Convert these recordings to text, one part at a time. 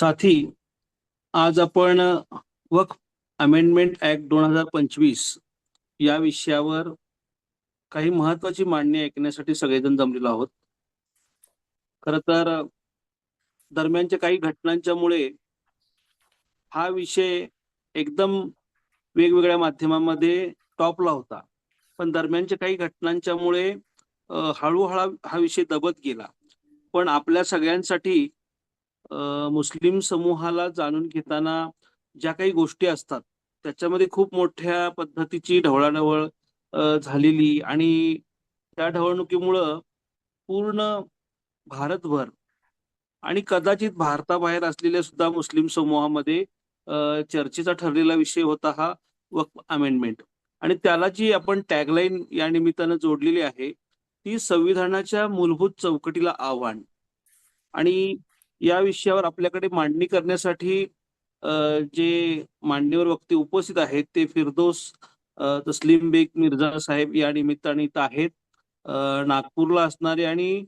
साथी, आज आपण वक्फ अमेंडमेंट ऍक्ट 2025 या विषयावर काही महत्वाची मांडणी ऐकण्यासाठी सगळेजण जमलेलो आहोत. खर तर दरम्यानच्या काही घटनांच्यामुळे हा विषय एकदम वेगवेगळ्या माध्यमांमध्ये टॉपला होता. पण दरम्यानच्या काही घटनांच्यामुळे हळूहळू हा विषय दबत गेला. पण आपल्या सगळ्यांसाठी मुस्लिम समूहाला जाणून घेताना ज्या काही गोष्टी असतात, त्याच्यामध्ये खूप मोठ्या पद्धतीची ढवळाढवळ झालेली आणि त्या ढवळणुकीमुळं पूर्ण भारतभर आणि कदाचित भारताबाहेर असलेल्या सुद्धा मुस्लिम समूहामध्ये चर्चेचा ठरलेला विषय होता हा वक्फ अमेंडमेंट. आणि त्याला जी आपण टॅगलाईन या निमित्तानं जोडलेली आहे, ती संविधानाच्या मूलभूत चौकटीला आव्हान. आणि या विषयावर आपल्याकडे मांडणी करण्यासाठी जे मान्यवर वक्ते उपस्थित आहेत ते फिरदौस तस्लीम बेग मिर्झा साहेब या निमित्ताने इथं आहेत. नागपूरला असणारे आणि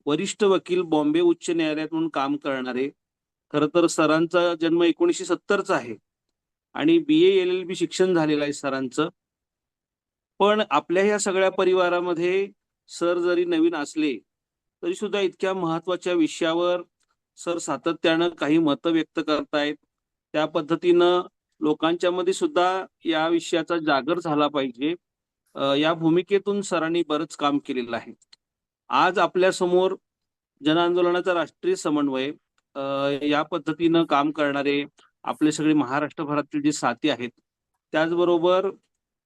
वरिष्ठ वकील, बॉम्बे उच्च न्यायालयात म्हणून काम करणारे. खरं तर सरांचा जन्म 1970चा आहे आणि BA LLB शिक्षण झालेलं आहे सरांचं. पण आपल्या ह्या सगळ्या परिवारामध्ये सर जरी नवीन असले, तरी सुद्धा इतक्या महत्वाच्या विषयावर सर सातत्यानं काही मतं व्यक्त करतायत. त्या पद्धतीनं लोकांच्या मध्ये सुद्धा या विषयाचा जागर झाला पाहिजे. या भूमिकेतून सरांनी बरंच काम केलेलं आहे. आज आपल्या समोर जनआंदोलनाचा राष्ट्रीय समन्वय अ, या पद्धतीनं काम करणारे आपले सगळे महाराष्ट्रभरातील जे साथी आहेत, त्याचबरोबर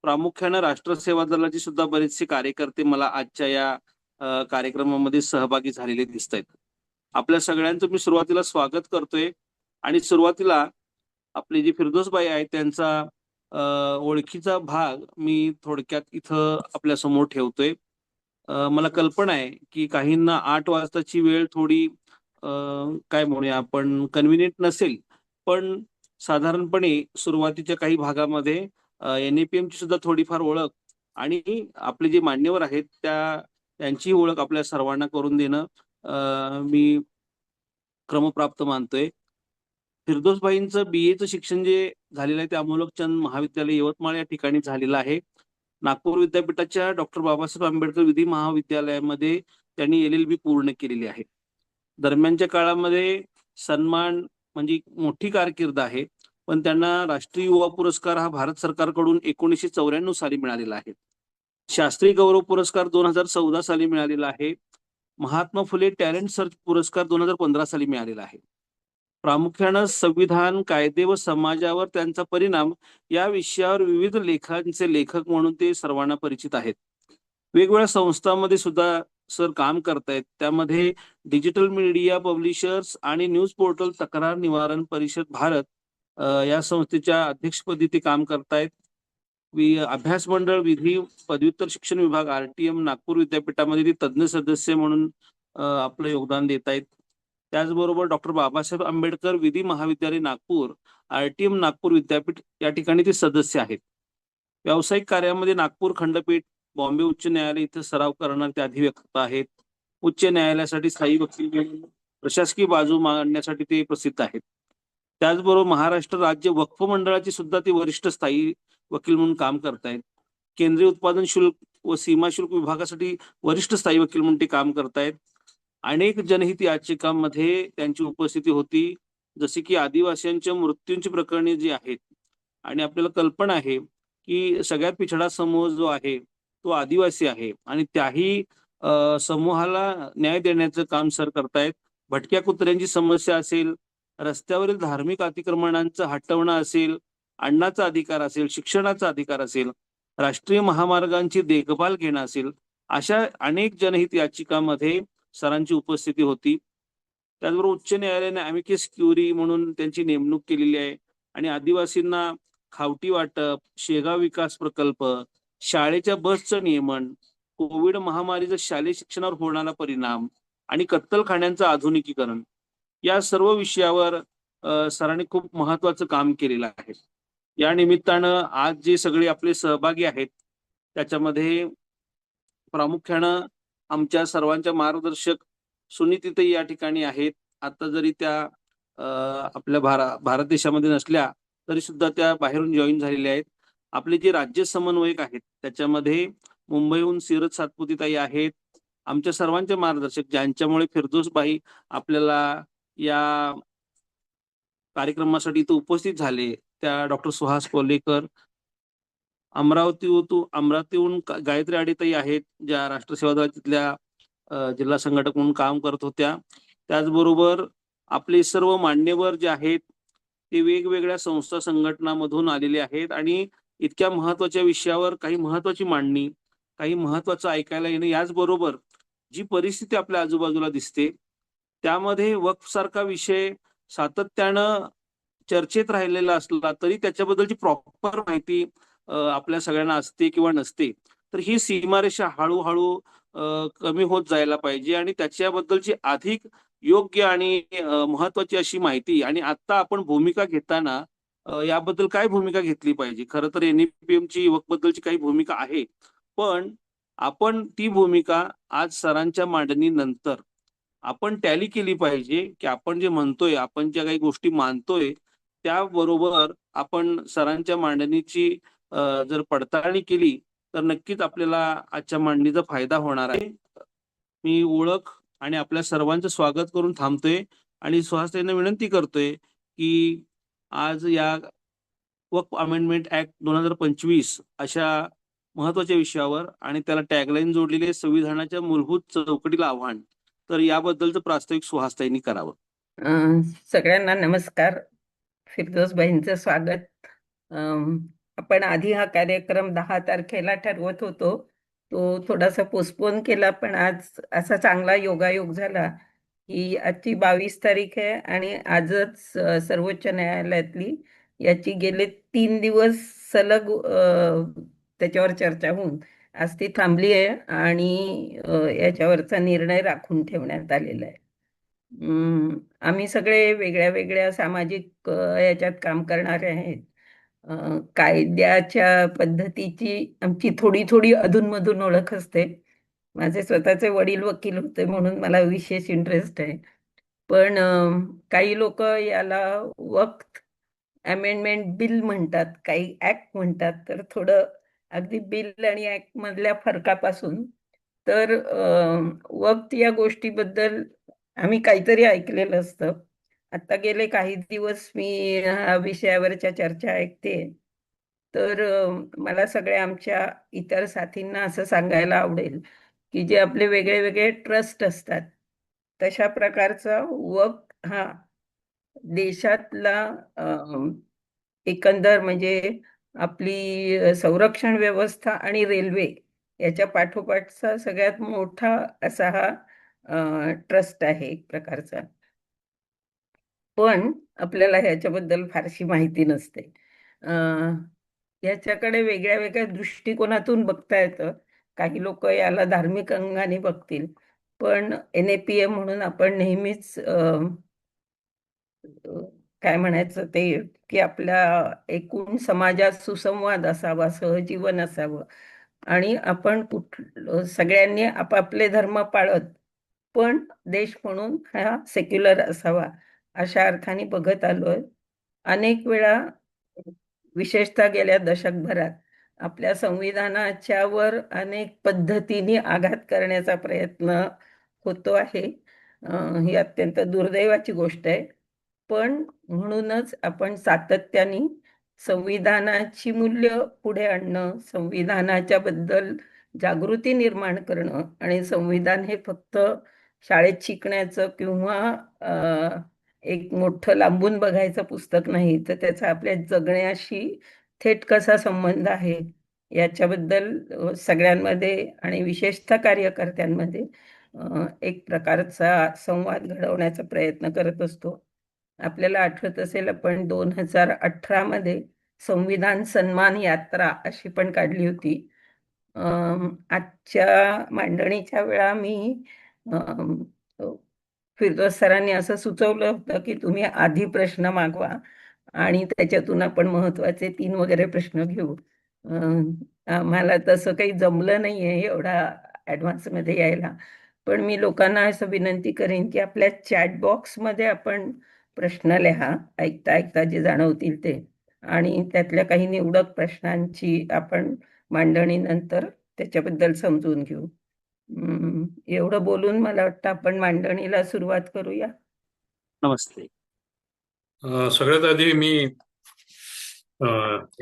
प्रामुख्यानं राष्ट्रसेवा दलाचे सुद्धा बरेचसे कार्यकर्ते मला आजच्या या कार्यक्रमामध्ये सहभागी झालेले दिसत आहेत. आपल्या सगळ्यांचं मी सुरुवातीला स्वागत करतोय आणि सुरुवातीला आपले जे फिरदौसबाई आहेत त्यांचा अ, ओळखीचा भाग मी थोडक्यात इथं आपल्या समोर ठेवतोय. मला कल्पना आहे की काहींना 8 वाजताची वेळ थोडी अ, काय म्हणूया आपण कन्व्हिनियंट नसेल, पण साधारणपणे सुरुवातीच्या काही भागामध्ये NAPM ची सुद्धा थोडीफार ओळख आणि आपले जे मान्यवर आहेत त्यांची ओळख आपल्या सर्वांना करून देणं मी क्रमप्राप्त मानतोय. फिरदौसबाईंचं BA शिक्षण जे झालेलं आहे ते अमोलकचंद महाविद्यालय यवतमाळ या ठिकाणी झालेलं आहे. नागपूर विद्यापीठाच्या डॉक्टर बाबासाहेब आंबेडकर विधी महाविद्यालयामध्ये त्यांनी LLB पूर्ण केलेली आहे. दरम्यानच्या काळामध्ये सन्मान म्हणजे मोठी कारकीर्द आहे, पण त्यांना राष्ट्रीय युवा पुरस्कार हा भारत सरकारकडून 1994 साली मिळालेला आहे. शास्त्री गौरव पुरस्कार 2014 साली मिळालेला आहे. महात्मा फुले टॅलेंट सर्च पुरस्कार 2015 साली मिळालेला आहे. प्रामुख्यानं संविधान, कायदे व समाजावर त्यांचा परिणाम या विषयावर विविध लेखांचे लेखक म्हणून ते सर्वांना परिचित आहेत. वेगवेगळ्या संस्थांमध्ये सुद्धा सर काम करतायत. त्यामध्ये डिजिटल मीडिया पब्लिशर्स आणि न्यूज पोर्टल तक्रार निवारण परिषद भारत या संस्थेच्या अध्यक्षपदी ते काम करतायत. अभ्यास मंडळ विधी पदव्युत्तर शिक्षण विभाग RTM नागपूर विद्यापीठामध्ये ते तज्ज्ञ सदस्य म्हणून आपलं योगदान देत आहेत. त्याचबरोबर डॉक्टर बाबासाहेब आंबेडकर विधी महाविद्यालय नागपूर RTM नागपूर विद्यापीठ या ठिकाणी ते सदस्य आहेत. व्यावसायिक कार्यामध्ये नागपूर खंडपीठ, बॉम्बे उच्च न्यायालय इथे सराव करणारे ते अधिवक्ता आहेत. उच्च न्यायालयासाठी स्थायी वकील म्हणून प्रशासकीय बाजू मांडण्यासाठी ते प्रसिद्ध आहेत. त्याचबरोबर महाराष्ट्र राज्य वक्फ मंडळाचे सुद्धा ते वरिष्ठ स्थायी वकील म्हणून काम करतायत. केंद्रीय उत्पादन शुल्क व सीमा शुल्क विभागासाठी वरिष्ठ स्थायी वकील म्हणून ते काम करतायत. अनेक जनहित याचिकांमध्ये त्यांची उपस्थिती होती, जसे की आदिवासींच्या मृत्यूंची प्रकरणे जी आहेत. आणि आपल्याला कल्पना आहे की सगळ्यात पिछडा समूह जो आहे तो आदिवासी आहे आणि त्याही समूहाला न्याय देण्याचं काम सर करतायत. भटक्या कुत्र्यांची समस्या असेल, रस्त्यावरील धार्मिक अतिक्रमणांचं हटवणं असेल, अन्नाचा अधिकार असेल, शिक्षणाचा अधिकार असेल, राष्ट्रीय महामार्गांची देखभाल घेणं असेल, अशा अनेक जनहित याचिकांमध्ये सरांची उपस्थिती होती. त्याचबरोबर उच्च न्यायालयाने अॅमिकस क्युरी म्हणून त्यांची नेमणूक केलेली आहे आणि आदिवासींना खावटी वाटप, शेगाव विकास प्रकल्प, शाळेच्या बसचं नियमन, कोविड महामारीचा शालेय शिक्षणावर होणारा परिणाम आणि कत्तलखान्यांचं आधुनिकीकरण या सर्व विषयावर सरांनी खूप महत्वाचं काम केलेलं आहे. या निमित्तानं आज जे सगळे आपले सहभागी आहेत त्याच्यामध्ये प्रामुख्यानं आमच्या सर्वांच्या मार्गदर्शक सुनीतीताई या ठिकाणी आहेत. आता जरी त्या आपल्या भारत देशामध्ये नसल्या तरी सुद्धा त्या बाहेरून जॉईन झालेल्या आहेत. आपले जे राज्य समन्वयक आहेत त्याच्यामध्ये मुंबईहून सीरत सातपुतेताई आहेत. आमच्या सर्वांचे मार्गदर्शक ज्यांच्यामुळे फिरदौसबाई आपल्याला या कार्यक्रमासाठी इथं उपस्थित झाले त्या डॉक्टर सुहास कोल्हेकर. अमरावतीहून गायत्री आडेताई आहेत ज्या राष्ट्रसेवा दलातल्या जिल्हा संघटक म्हणून काम करत होत्या. त्याचबरोबर आपले सर्व मान्यवर जे आहेत ते वेगवेगळ्या संस्था संघटनामधून आलेले आहेत आणि इतक्या महत्वाच्या विषयावर काही महत्वाची मांडणी, काही महत्वाचं ऐकायला येणं, याचबरोबर जी परिस्थिती आपल्या आजूबाजूला दिसते त्यामध्ये वक्फ सारखा विषय सातत्यानं चर्चेत राहिलेला असला तरी त्याच्याबद्दलची प्रॉपर माहिती आपल्या सगळ्यांना असते किंवा नसते. तर ही सीमारेषा हळूहळू कमी होत जायला पाहिजे आणि त्याच्याबद्दलची अधिक योग्य आणि महत्वाची अशी माहिती. आणि आता आपण भूमिका घेताना याबद्दल काय भूमिका घेतली पाहिजे. खरं तर NEPM-ची बद्दलची काही भूमिका आहे, पण आपण ती भूमिका आज सरांच्या मांडणीनंतर आपण टॅली केली पाहिजे की आपण जे म्हणतोय, आपण ज्या काही गोष्टी मानतोय त्याबरोबर आपण सरांच्या मांडणीची जर पडताळणी केली तर नक्कीच आपल्याला आजच्या मांडणीचा फायदा होणार आहे. मी ओळख आणि आपल्या सर्वांचं स्वागत करून थांबतोय आणि सुहासताईंना विनंती करतोय की आज या वक्फ अमेंडमेंट ऍक्ट 2025 अशा महत्वाच्या विषयावर आणि त्याला टॅगलाईन जोडलेली आहे, संविधानाच्या मूलभूत चौकटीला आव्हान, तर याबद्दलचं प्रास्ताविक सुहासताईंनी करावं. सगळ्यांना नमस्कार. फिरदौसबाईंचं स्वागत. आपण आधी हा कार्यक्रम 10 तारखेला ठरवत होतो, तो थोडासा पोस्टपोन केला, पण आज असा चांगला योगायोग झाला की आजची 22 तारीख आहे आणि आजच सर्वोच्च न्यायालयातली याची गेले 3 दिवस सलग त्याच्यावर चर्चा होऊन आज ती थांबली आहे आणि याच्यावरचा निर्णय राखून ठेवण्यात आलेला आहे. आम्ही सगळे वेगळ्या वेगळ्या सामाजिक याच्यात काम करणारे आहेत. कायद्याच्या पद्धतीची आमची थोडी थोडी अधूनमधून ओळख असते. माझे स्वतःचे वडील वकील होते म्हणून मला विशेष इंटरेस्ट आहे. पण काही लोक याला वक्फ अमेंडमेंट बिल म्हणतात, काही ऍक्ट म्हणतात. तर थोडं अगदी बिल आणि ऍक्ट मधल्या फरकापासून तर वक्फ या गोष्टीबद्दल आम्ही काहीतरी ऐकलेलं असतं. आता गेले काही दिवस मी ह्या विषयावरच्या चर्चा ऐकते. तर मला सगळ्या आमच्या इतर साथींना असं सांगायला आवडेल की जे आपले वेगळे वेगळे ट्रस्ट असतात तशा प्रकारचा वक्फ हा देशातला एकंदर म्हणजे आपली संरक्षण व्यवस्था आणि रेल्वे याच्या पाठोपाठचा सगळ्यात मोठा असा हा ट्रस्ट आहे एक प्रकारचा. पण आपल्याला ह्याच्याबद्दल फारशी माहिती नसते. याच्याकडे वेगळ्या वेगळ्या दृष्टिकोनातून बघता येतं. काही लोक याला धार्मिक अंगाने बघतील, पण NAPM म्हणून आपण नेहमीच काय म्हणायचं ते की आपल्या एकूण समाजात सुसंवाद असावा, सहजीवन असावं आणि आपण सगळ्यांनी आपापले धर्म पाळत पण देश म्हणून हा सेक्युलर असावा अशा अर्थाने बघत आलोय. अनेक वेळा विशेषतः गेल्या दशकभरात आपल्या संविधानाच्या वर अनेक पद्धतीने आघात करण्याचा प्रयत्न होतो आहे. ही अत्यंत दुर्दैवाची गोष्ट आहे. पण म्हणूनच आपण सातत्याने संविधानाची मूल्य पुढे आणणं, संविधानाच्या बद्दल जागृती निर्माण करणं आणि संविधान हे फक्त शाळेत शिकण्याचं किंवा एक मोठं लांबून बघायचं पुस्तक नाही, तर त्याचा आपल्या जगण्याशी थेट कसा संबंध आहे याच्याबद्दल सगळ्यांमध्ये आणि विशेषतः कार्यकर्त्यांमध्ये एक प्रकारचा संवाद घडवण्याचा प्रयत्न करत असतो. आपल्याला आठवत असेल आपण 2018 मध्ये संविधान सन्मान यात्रा अशी पण काढली होती. आजच्या मांडणीच्या वेळा मी फिरदौस सरांनी असं सुचवलं होतं की तुम्ही आधी प्रश्न मागवा आणि त्याच्यातून आपण महत्वाचे 3 वगैरे प्रश्न घेऊ. मला तसं काही जमलं नाहीये एवढा ऍडव्हान्स मध्ये यायला, पण मी लोकांना असं विनंती करेन की आपल्या चॅट बॉक्स मध्ये आपण प्रश्न लिहा, ऐकता ऐकता जे जाणवतील ते, आणि त्यातल्या काही निवडक प्रश्नांची आपण मांडणी नंतर त्याच्याबद्दल समजून घेऊ. एवढं बोलून मला वाटतं आपण मांडणीला सुरुवात करूया. नमस्ते. सगळ्यात आधी मी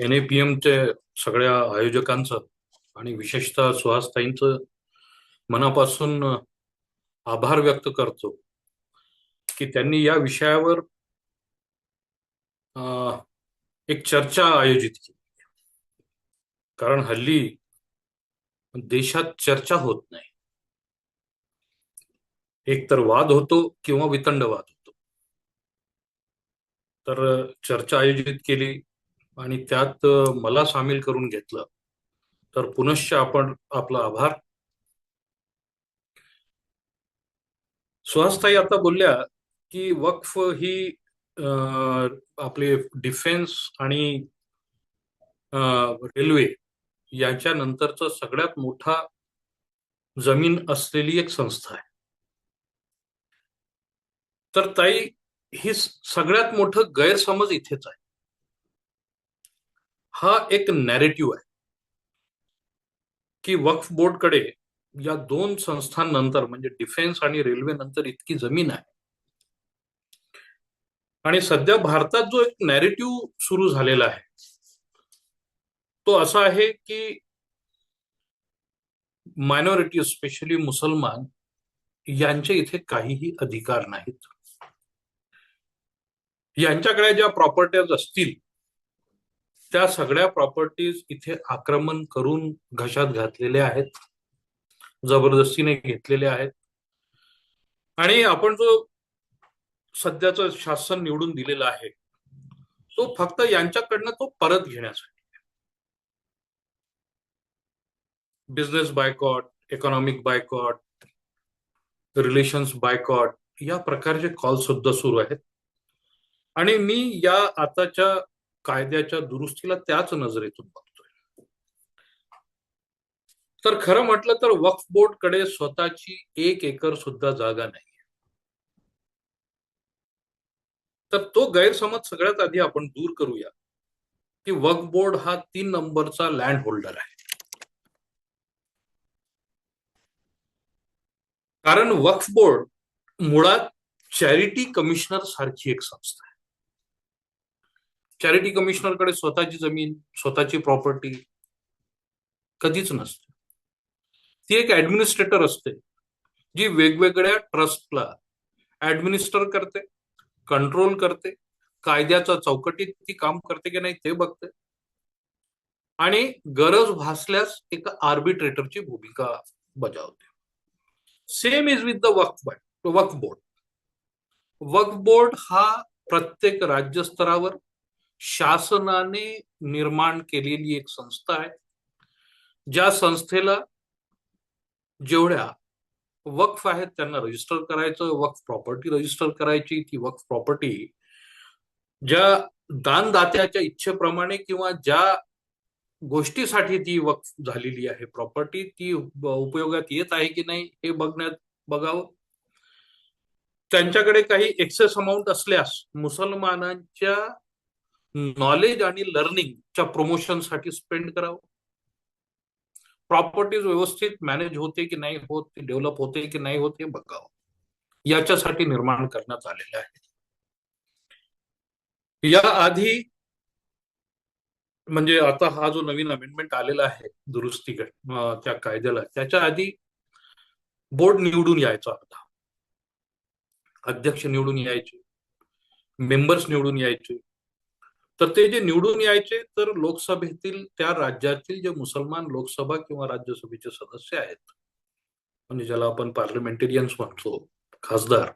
NAPM चे सगळ्या आयोजकांचं आणि विशेषतः सुहासताईंचं मनापासून आभार व्यक्त करतो की त्यांनी या विषयावर एक चर्चा आयोजित केली. कारण हल्ली देशात चर्चा होत नाही, एक तर वाद होतो किंवा वितंडवाद होतो. तर चर्चा आयोजित केली आणि त्यात मला सामील करून घेतलं, तर पुनश्च आपण आपला आभार. सुहासताई आता बोलल्या की वक्फ ही आपले डिफेन्स आणि रेल्वे यांच्या नंतरचा सगळ्यात मोठा जमीन असलेली एक संस्था आहे. तर ताई, ही सगळ्यात मोठं गैरसमज इथेच आहे. हा एक नॅरेटिव्ह आहे की वक्फ बोर्डकडे या दोन संस्थांनंतर म्हणजे डिफेन्स आणि रेल्वे नंतर इतकी जमीन आहे. आणि सध्या भारतात जो एक नॅरेटिव्ह सुरू झालेला आहे तो असा आहे की मायनॉरिटी, स्पेशली मुसलमान, यांचे इथे काहीही अधिकार नाहीत. यांच्याकडे ज्या प्रॉपर्टीज असतील त्या सगळ्या प्रॉपर्टीज इथे आक्रमण करून घशात घातलेल्या आहेत, जबरदस्तीने घेतलेल्या आहेत. आणि आपण जो सध्याचं शासन निवडून दिलेला आहे तो फक्त यांच्याकडनं तो परत घेण्यासाठी. Business boycott, economic boycott, relations boycott या प्रकारचे कॉल सुद्धा सुरू आहेत. आणि मी या आताच्या कायद्याच्या दुरुस्तीला त्याच नजरेतून बघतोय. तर खरं म्हटलं तर वक्फ बोर्डकडे स्वतःची 1 एकर सुद्धा जागा नाही. तर तो गैरसमज सगळ्यात आधी आपण दूर करूया की वक्फ बोर्ड हा 3 नंबरचा लँड होल्डर आहे. कारण वक्फ बोर्ड मुळात चॅरिटी कमिशनर सारखी एक संस्था आहे. चॅरिटी कमिशनरकडे स्वतःची जमीन, स्वतःची प्रॉपर्टी कधीच नसते. ती एक ऍडमिनिस्ट्रेटर असते जी वेगवेगळ्या ट्रस्टला ऍडमिनिस्टर करते, कंट्रोल करते, कायद्याच्या चौकटीत ती काम करते की नाही ते बघते, आणि गरज भासल्यास एक आर्बिट्रेटरची भूमिका बजावते. Same is with the Waqf board. Waqf board हा प्रत्येक राज्यस्तरावर शासनाने निर्माण केलेली एक संस्था आहे. ज्या संस्थेला जेवढ्या वक्फ आहेत त्यांना रजिस्टर करायचं, वक्फ प्रॉपर्टी रजिस्टर करायची. ती वक्फ प्रॉपर्टी ज्या दानदात्याच्या इच्छेप्रमाणे किंवा ज्या गोष्टीसाठी ती वक्फ झालेली आहे प्रॉपर्टी, ती उपयोगात येत आहे की नाही हे बघावं. त्यांच्याकडे काही एक्सेस अमाऊंट असल्यास मुसलमानांच्या नॉलेज आणि लर्निंगच्या प्रमोशनसाठी स्पेंड करावं. प्रॉपर्टीज व्यवस्थित मॅनेज होते की नाही होत, डेव्हलप होते की नाही होत हे बघावं. याच्यासाठी निर्माण करण्यात आलेलं आहे. या आधी म्हणजे आता हा जो नवीन अमेंडमेंट आलेला आहे दुरुस्ती त्या कायद्याला, त्याच्या आधी बोर्ड निवडून यायचा होता, अध्यक्ष निवडून यायचे, मेंबर्स निवडून यायचे. तर ते जे निवडून यायचे तर लोकसभेतील त्या राज्यातील जे मुसलमान लोकसभा किंवा राज्यसभेचे सदस्य आहेत, म्हणजे ज्याला आपण पार्लमेंटेरियन्स म्हणतो, खासदार,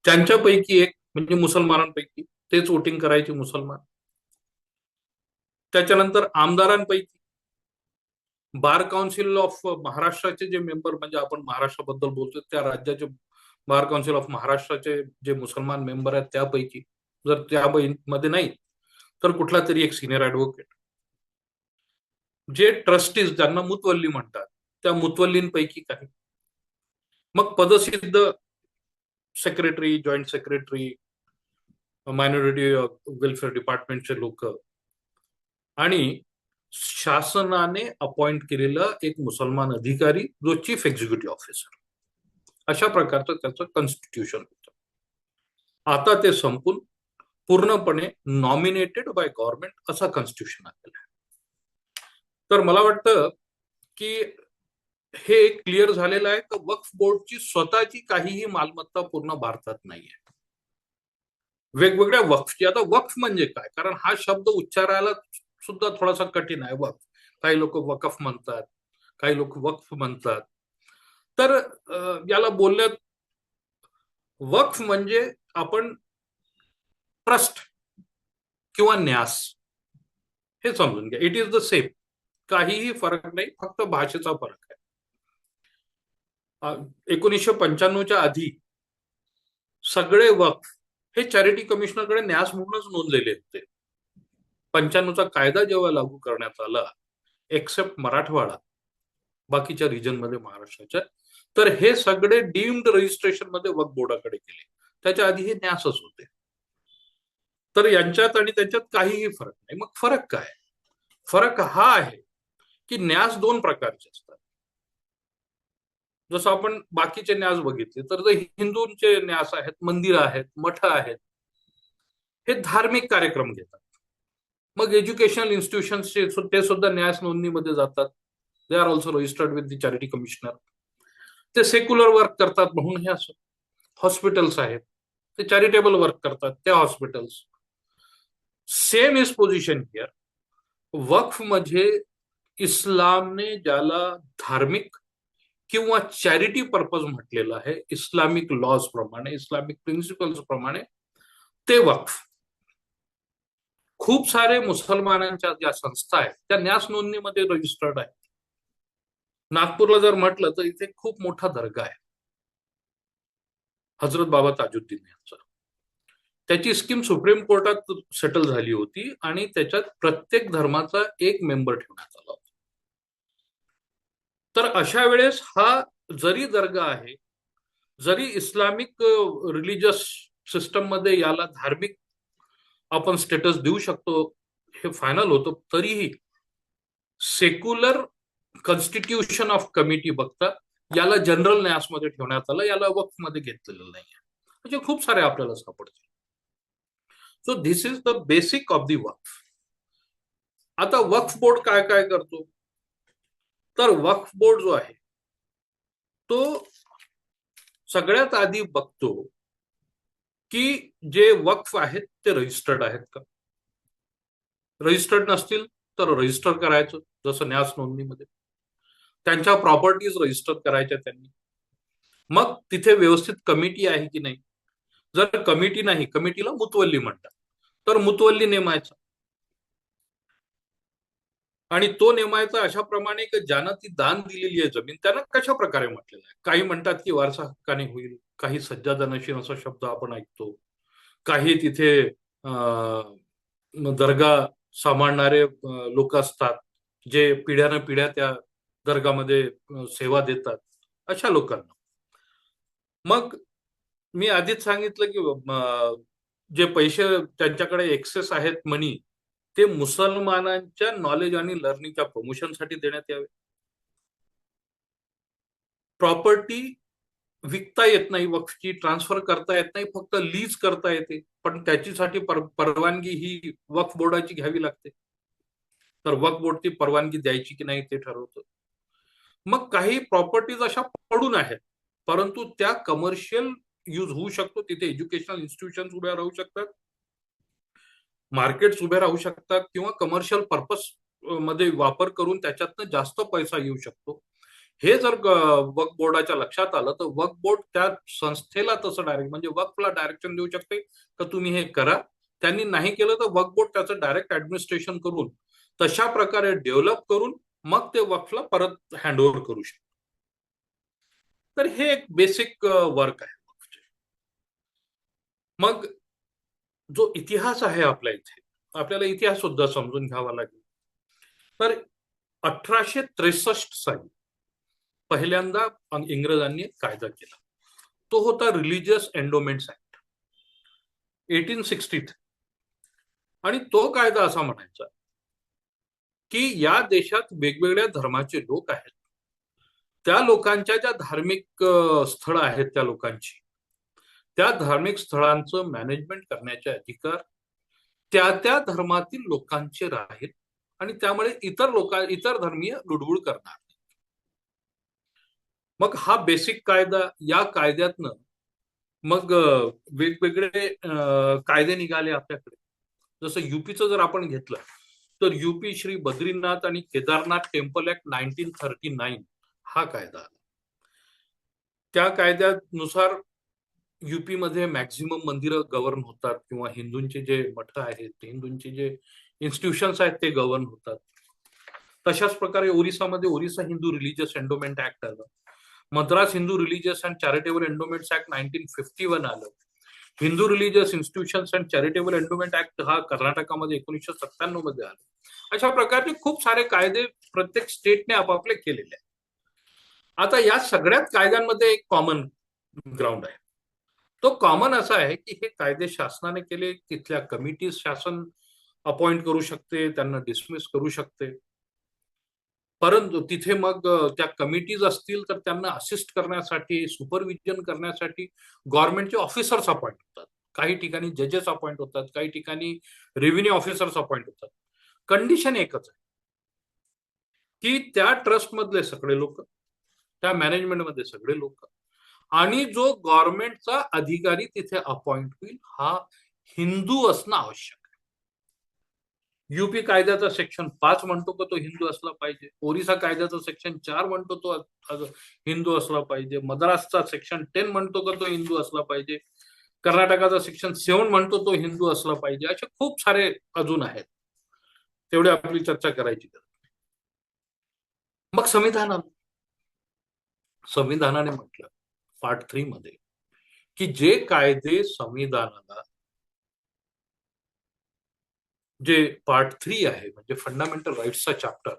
त्यांच्यापैकी एक म्हणजे मुसलमानांपैकी तेच वोटिंग करायचे मुसलमान. त्याच्यानंतर आमदारांपैकी बार काउन्सिल ऑफ महाराष्ट्राचे जे मेंबर, म्हणजे आपण महाराष्ट्राबद्दल बोलतो त्या राज्याचे बार काउन्सिल ऑफ महाराष्ट्राचे जे मुसलमान मेंबर आहेत त्यापैकी, जर त्यामध्ये नाही तर कुठला तरी एक सिनियर ऍडव्होकेट. जे ट्रस्टीज ज्यांना मुतवल्ली म्हणतात त्या मुतवल्लींपैकी काही. मग पदसिद्ध secretary, joint secretary, minority welfare डिपार्टमेंटचे लोक आणि शासनाने अपॉइंट केलेला एक मुसलमान अधिकारी जो चीफ एक्झिक्युटिव्ह ऑफिसर, अशा प्रकारचं त्याचं कॉन्स्टिट्यूशन होतं. आता ते संपून पूर्णपणे नॉमिनेटेड बाय गव्हर्नमेंट असा कॉन्स्टिट्यूशन आलेलं आहे. तर मला वाटतं की हे क्लिअर झालेलं आहे की वक्फ बोर्डची स्वतःची काहीही मालमत्ता पूर्ण भारतात नाहीये. वेगवेगळ्या वक्फची, आता वक्फ म्हणजे काय, कारण हा शब्द उच्चारायला सुद्धा थोडासा कठीण आहे. वक्फ, काही लोक वकफ म्हणतात, काही लोक वक्फ म्हणतात. तर याला बोलण्यात, वक्फ म्हणजे आपण ट्रस्ट किंवा न्यास हे समजून घ्या. इट इज द सेम, काहीही फरक नाही, फक्त भाषेचा फरक आहे. 1995च्या आधी सगळे वक्फ हे चॅरिटी कमिशनरकडे न्यास म्हणूनच नोंदलेले होते. 95चा कायदा जेव्हा लागू करण्यात आला, एक्सेप्ट मराठवाडा, बाकीच्या रिजन मध्ये महाराष्ट्राच्या, तर हे सगळे डीम्ड रजिस्ट्रेशन मध्ये वक्फ बोर्डाकडे गेले. त्याच्या आधी हे न्यासच होते. तर यांच्यात आणि त्यांच्यात काहीही फरक नाही. मग फरक काय? फरक हा आहे की न्यास दोन प्रकारचे असतात. जसं आपण बाकीचे न्यास बघितले तर हिंदूंचे न्यास आहेत, मंदिर आहेत, मठ आहेत, हे धार्मिक कार्यक्रम घेतात. मग एज्युकेशनल इन्स्टिट्यूशन्सचे ते सुद्धा न्यास नोंदणीमध्ये जातात. They are also registered with the charity commissioner. ते सेक्युलर वर्क करतात म्हणून हे असं. हॉस्पिटल्स आहेत, ते चॅरिटेबल वर्क करतात, त्या hospitals. Same is position here. वक्फ मध्ये इस्लामने ज्याला धार्मिक किंवा चॅरिटी पर्पज म्हटलेलं आहे, इस्लामिक लॉज प्रमाणे, इस्लामिक प्रिन्सिपल्स प्रमाणे, ते वक्फ. खूप सारे मुसलमानांच्या ज्या संस्था आहेत त्या न्यास नोंदणीमध्ये रजिस्टर्ड आहेत. नागपूरला जर म्हटलं तर इथे खूप मोठा दर्गा आहे, हजरत बाबा ताजुद्दीन यांचा. त्याची स्कीम सुप्रीम कोर्टात सेटल झाली होती आणि त्याच्यात प्रत्येक धर्माचा एक मेंबर ठेवण्यात आला होता. तर अशा वेळेस हा जरी दर्गा आहे, जरी इस्लामिक रिलिजियस सिस्टम मध्ये याला धार्मिक आपण स्टेटस देऊ शकतो, हे फायनल होतं, तरीही सेक्युलर कॉन्स्टिट्यूशन ऑफ कमिटी बघता याला जनरल न्यासमध्ये ठेवण्यात आलं, याला वक्फ मध्ये घेतलेलं नाहीये. म्हणजे खूप सारे आपल्याला सापडतील. So this is the basic of the वक्फ. आता वक्फ बोर्ड काय काय करतो? तर वक्फ बोर्ड जो आहे तो सगळ्यात आधी बघतो की जे वक्फ आहेत ते रजिस्टर्ड आहेत का. रजिस्टर्ड नसतील तर रजिस्टर करायचं, जसं न्यास नोंदणीमध्ये. त्यांच्या प्रॉपर्टीज रजिस्टर करायच्या त्यांनी. मग तिथे व्यवस्थित कमिटी आहे की नाही. जर कमिटी नाही, कमिटीला मुतवल्ली म्हणतात, तर मुतवल्ली नेमायचा. आणि तो नेमायचा अशा प्रमाणे की ज्यानं ती दान दिलेली आहे जमीन, त्यानं कशा प्रकारे म्हटलेलं आहे. काही म्हणतात की वारसा हक्काने होईल, काही सज्जादा नशीन असा शब्द आपण ऐकतो, काही तिथे दर्गा सांभाळणारे लोक असतात जे पिढ्यानं पिढ्या त्या दर्गामध्ये सेवा देतात, अशा लोकांना. मग मी आधीच सांगितलं की जे पैसे त्यांच्याकडे एक्सेस आहेत मनी, ते मुसलमानांच्या नॉलेज आणि लर्निंगच्या प्रमोशनसाठी देण्यात यावे. प्रॉपर्टी विकता येत नाही, वक्फची ट्रान्सफर करता येत नाही, फक्त लीज करता येते, पण त्याच्यासाठी परवानगी ही वक्फ बोर्डाची घ्यावी लागते. तर वक्फ बोर्ड ती परवानगी द्यायची की नाही ते ठरवतं. मग काही प्रॉपर्टीज अशा पडून आहेत, परंतु त्या कमर्शियल यूज होऊ शकतो. तिथे एज्युकेशनल इन्स्टिट्यूशन उभ्या राहू शकतात, मार्केट्स उभे राहू शकतात, किंवा कमर्शियल पर्पज मध्ये वापर करून त्याच्यातनं जास्त पैसा येऊ शकतो. हे जर वक्फ बोर्डाच्या लक्षात आलं तर वक्फ बोर्ड त्या संस्थेला तसं डायरेक्ट, म्हणजे वक्फला डायरेक्शन देऊ शकते तर तुम्ही हे करा. त्यांनी नाही केलं तर वक्फ बोर्ड त्याचं डायरेक्ट ऍडमिनिस्ट्रेशन करून तशा प्रकारे डेव्हलप करून मग ते वक्फला परत हँडओव्हर करू शकतो. तर हे एक बेसिक वर्क आहे वक्फचे. मग जो इतिहास आहे आपल्या इथे, आपल्याला इतिहास सुद्धा समजून घ्यावा लागेल. तर 1863 साली पहिल्यांदा इंग्रजांनी कायदा केला. तो होता रिलिजियस एंडोमेंट्स ऍक्ट. 1860. आणि तो कायदा असा म्हणायचा की या देशात वेगवेगळ्या धर्माचे लोक आहेत, त्या लोकांच्या ज्या धार्मिक स्थळं आहेत त्या लोकांची, त्या धार्मिक स्थळांचं मॅनेजमेंट करण्याचे अधिकार त्या त्या धर्मातील लोकांचे राहील आणि त्यामुळे इतर धर्मीय लुडबुड करणार. मग हा बेसिक कायदा, या कायद्यातनं मग वेगवेगळे कायदे निघाले आपल्याकडे. जसं युपीचं जर आपण घेतलं तर युपी श्री बद्रीनाथ आणि केदारनाथ टेम्पल ऍक्ट 1939 हा कायदा आला. त्या कायद्यानुसार युपी मध्ये मॅक्झिमम मंदिरं गव्हर्न होतात किंवा हिंदूंचे जे मठ आहेत, हिंदूंचे जे इन्स्टिट्यूशन्स आहेत ते गव्हर्न होतात. तशाच प्रकारे ओरिसामध्ये Orissa Hindu religious endowment act आलं. Madras Hindu religious and charitable endowments act 1951 आलं. Hindu religious institutions and charitable endowment act हा कर्नाटकामध्ये 1997 मध्ये आला. अशा प्रकारचे खूप सारे कायदे प्रत्येक स्टेटने आपापले केलेले आहेत. आता या सगळ्याच कायद्यांमध्ये एक कॉमन ग्राउंड आहे. तो कॉमन असा आहे की हे कायदे शासनाने केले, तिथल्या कमिटीज शासन अपॉइंट करू शकते, त्यांना डिसमिस करू शकते. परंतु तिथे मग त्या कमिटीज असतील तर त्यांना असिस्ट करण्यासाठी, सुपरविजन करण्यासाठी गव्हर्नमेंटचे ऑफिसर्स अपॉइंट होतात. काही ठिकाणी जजेस अपॉइंट होतात, काही ठिकाणी रेव्हेन्यू ऑफिसर्स अपॉइंट होतात. कंडिशन एकच आहे की त्या ट्रस्ट मधले सगळे लोक, त्या मॅनेजमेंट मध्ये सगळे लोक आणि जो गव्हर्नमेंटचा अधिकारी तिथे अपॉइंट होईल हा हिंदू असणं आवश्यक आहे. युपी कायद्याचा सेक्शन 5 म्हणतो की तो हिंदू असला पाहिजे. ओरिसा कायद्याचा सेक्शन 4 म्हणतो तो हिंदू असला पाहिजे. मद्रासचा सेक्शन 10 म्हणतो की तो हिंदू असला पाहिजे. कर्नाटकाचा सेक्शन 7 म्हणतो तो हिंदू असला पाहिजे. असे खूप सारे अजून आहेत, तेवढी आपली चर्चा करायची. मग संविधानाने म्हटलं पार्ट 3 मध्ये की जे कायदे संविधानाला, जे पार्ट 3 आहे म्हणजे फंडामेंटल राईट्सचा चॅप्टर,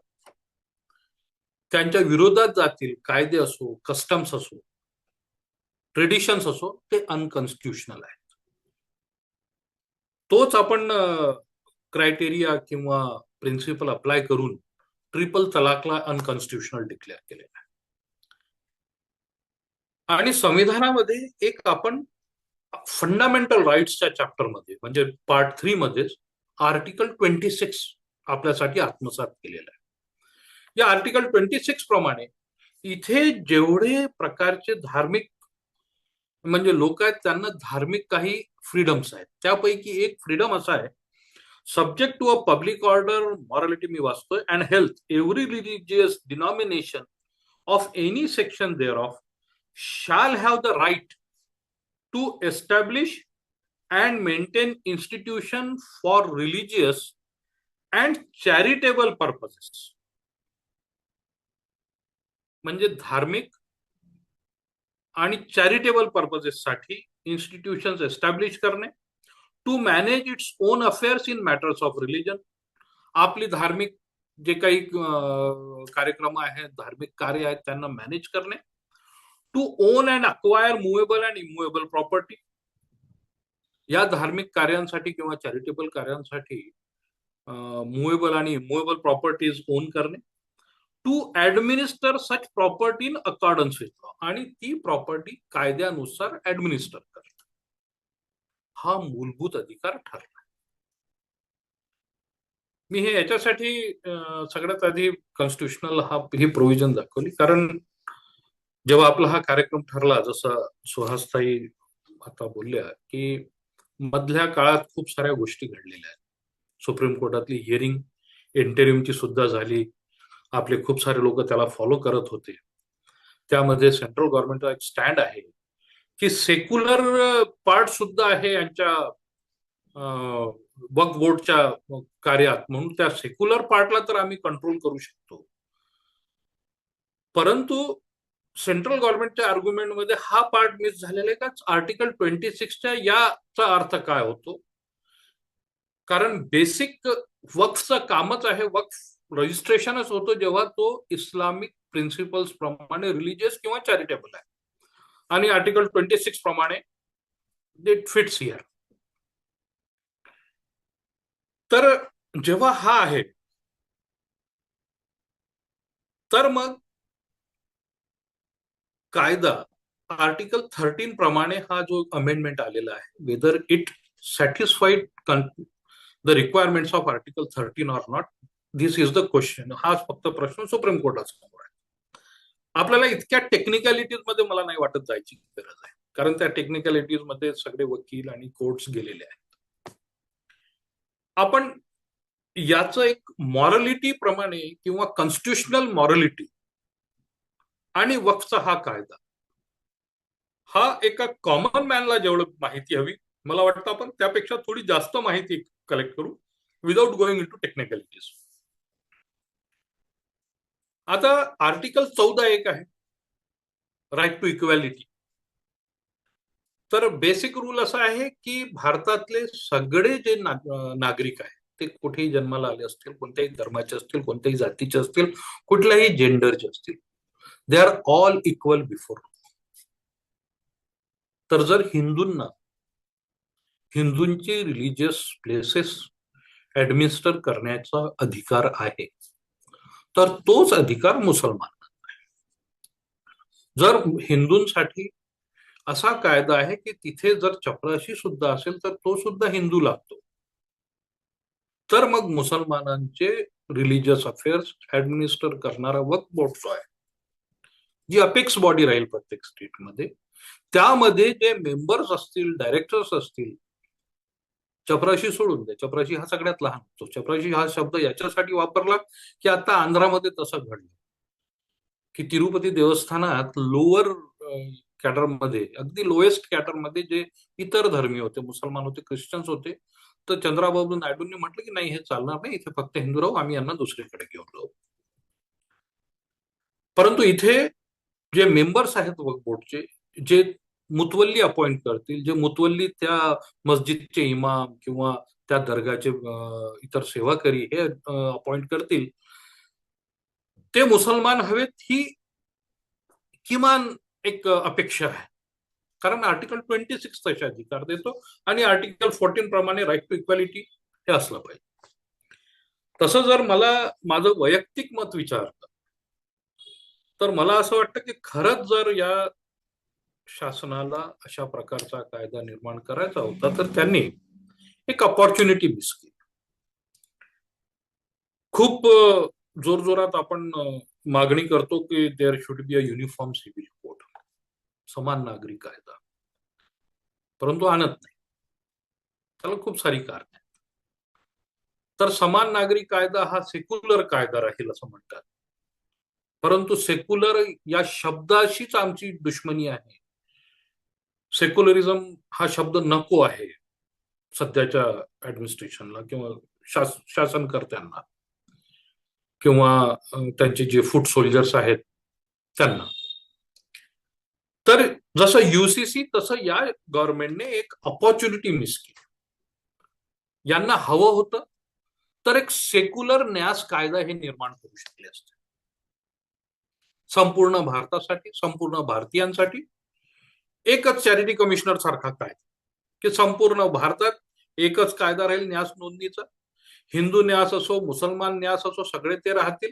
त्यांच्या विरोधात जातील, कायदे असो, कस्टम्स असो, ट्रेडिशन्स असो, ते अनकॉन्स्टिट्युशनल आहेत. तोच आपण क्रायटेरिया किंवा प्रिन्सिपल अप्लाय करून ट्रिपल तलाकला अनकॉन्स्टिट्युशनल डिक्लेअर केलेला आहे. आणि संविधानामध्ये एक आपण फंडामेंटल राईट्सच्या चॅप्टर मध्ये म्हणजे पार्ट 3 मध्ये आर्टिकल 26 आपल्यासाठी आत्मसात केलेला आहे. या आर्टिकल 26 प्रमाणे इथे जेवढे प्रकारचे धार्मिक म्हणजे लोक आहेत त्यांना धार्मिक काही फ्रीडम्स आहेत. त्यापैकी एक फ्रीडम असा आहे, subject to a public order, morality मी वाचतोय, and health, every religious denomination of any section thereof shall have the right to establish and maintain institution for religious and charitable purposes. म्हणजे धार्मिक आणि charitable purposes साठी institutions establish करणे, to manage its own affairs in matters of religion, आपली धार्मिक जे काही कार्यक्रम आहेत, धार्मिक कार्य आहेत त्यांना मॅनेज करणे, to own and acquire movable and immovable property, या धार्मिक कार्यांसाठी किंवा चॅरिटेबल कार्यांसाठी मुव्हेबल आणि इमुव्हेबल प्रॉपर्टीज ओन करणे, to administer such property in accordance with law, आणि ती प्रॉपर्टी कायद्यानुसार ऍडमिनिस्टर करणे, हा मूलभूत अधिकार ठरला. मी हे याच्यासाठी सगळ्यात आधी कॉन्स्टिट्युशनल ही प्रोव्हिजन दाखवली, कारण जेव्हा आपला हा कार्यक्रम ठरला, जसा सुहासताई आता बोलल्या की मधल्या काळात खूप साऱ्या गोष्टी घडलेल्या आहेत. सुप्रीम कोर्टातली हिअरिंग इंटरिमची सुद्धा झाली, आपले खूप सारे लोक त्याला फॉलो करत होते. त्यामध्ये सेंट्रल गव्हर्नमेंटचा एक स्टँड आहे की सेक्युलर पार्ट सुद्धा आहे यांच्या वक्फ बोर्डच्या कार्यात, म्हणून त्या सेक्युलर पार्टला तर आम्ही कंट्रोल करू शकतो. परंतु सेंट्रल गव्हर्नमेंटच्या आर्ग्युमेंटमध्ये हा पार्ट मिस झालेला आहे का, आर्टिकल 26च्या याचा अर्थ काय होतो. कारण बेसिक वक्फचं कामच आहे, वक्फ रजिस्ट्रेशनच होतो जेव्हा तो इस्लामिक प्रिन्सिपल्स प्रमाणे रिलिजियस किंवा चॅरिटेबल आहे, आणि आर्टिकल 26 प्रमाणे इट फिट्स हिअर. तर जेव्हा हा आहे, तर मग कायदा आर्टिकल 13 प्रमाणे हा जो अमेंडमेंट आलेला आहे, whether it satisfied the requirements of article 13 or not, this is the question. हा फक्त प्रश्न सुप्रीम कोर्टासमोर आहे. आपल्याला इतक्या टेक्निकॅलिटीज मध्ये मला नाही वाटत जायची गरज आहे, कारण त्या टेक्निकॅलिटीज मध्ये सगळे वकील आणि कोर्ट्स गेलेले आहेत. आपण याचं एक मॉरलिटी प्रमाणे किंवा कॉन्स्टिट्युशनल मॉरलिटी आणि वक्फचा हा कायदा, हा एका कॉमन मॅनला जेवढं माहिती हवी, मला वाटतं आपण त्यापेक्षा थोडी जास्त माहिती कलेक्ट करू without going into technicalities. आता आर्टिकल 14 एक आहे, राईट टू इक्वॅलिटी. तर बेसिक रूल असा आहे की भारतातले सगळे जे नागरिक आहेत, ते कुठेही जन्माला आले असतील, कोणत्याही धर्माचे असतील, कोणत्याही जातीचे असतील, कुठल्याही जेंडरचे असतील, they are all equal before. तर जर हिंदूंचे रिलिजियस प्लेसेस ऍडमिनिस्टर करण्याचा अधिकार आहे, तर तोच अधिकार मुसलमानांना आहे. जर हिंदूंसाठी असा कायदा आहे की तिथे जर चपराशी सुद्धा असेल तर तो सुद्धा हिंदू लागतो, तर मग मुसलमानांचे रिलिजियस अफेअर्स ऍडमिनिस्टर करणारा वक्फ बोर्ड जो आहे, जी अपेक्स बॉडी राहील प्रत्येक स्टेटमध्ये, त्यामध्ये जे मेंबर्स असतील, डायरेक्टर्स असतील, चपराशी सोडून द्या, चपराशी हा सगळ्यात लहान असतो. चपराशी हा शब्द याच्यासाठी वापरला की आता आंध्रामध्ये तसं घडलं की तिरुपती देवस्थानात लोअर कॅडरमध्ये, अगदी लोएस्ट कॅडरमध्ये जे इतर धर्मीय होते, मुसलमान होते, ख्रिश्चन्स होते, तर चंद्राबाबू नायडूंनी म्हटलं की नाही, हे चालणार नाही, इथे फक्त हिंदू राहू, आम्ही यांना दुसरीकडे घेऊन जाऊ. परंतु इथे जे मेंबर्स आहेत वक्फ बोर्डचे, जे मुतवल्ली अपॉइंट करतील, जे मुतवल्ली त्या मस्जिदचे इमाम किंवा त्या दर्गाचे इतर सेवाकरी हे अपॉइंट करतील, ते मुसलमान हवेत, ही किमान एक अपेक्षा आहे. कारण आर्टिकल 26 तसे अधिकार देतो आणि आर्टिकल 14 प्रमाणे राईट टू इक्वॅलिटी हे असलं पाहिजे. तसं जर मला माझं वैयक्तिक मत विचारलं, तर मला असं वाटतं की खरंच जर या शासनाला अशा प्रकारचा कायदा निर्माण करायचा होता, तर त्यांनी एक अपॉर्च्युनिटी मिस केली. खूप जोरजोरात आपण मागणी करतो की there should be a uniform civil code, समान नागरी कायदा, परंतु आणत नाही. त्याला खूप सारी कारण आहेत. तर समान नागरी कायदा हा सेक्युलर कायदा राहील असं म्हणतात, परंतु सेक्युलर या शब्दाशीच आमची दुश्मनी आहे. सेक्युलरिझम हा शब्द नको आहे सध्याच्या ऍडमिनिस्ट्रेशनला किंवा शासनकर्त्यांना किंवा त्यांचे जे फूट सोल्जर्स आहेत त्यांना. तर जसं युसीसी, तसं या गव्हर्नमेंटने एक अपॉर्च्युनिटी मिस केली. यांना हवं होतं तर एक सेक्युलर न्यास कायदा हे निर्माण करू शकले असते, संपूर्ण भारतासाठी, संपूर्ण भारतीयांसाठी. एकच चॅरिटी कमिशनर सारखा कायदा की संपूर्ण भारतात एकच कायदा राहील न्यास नोंदणीचा. हिंदू न्यास असो, मुसलमान न्यास असो, सगळे ते राहतील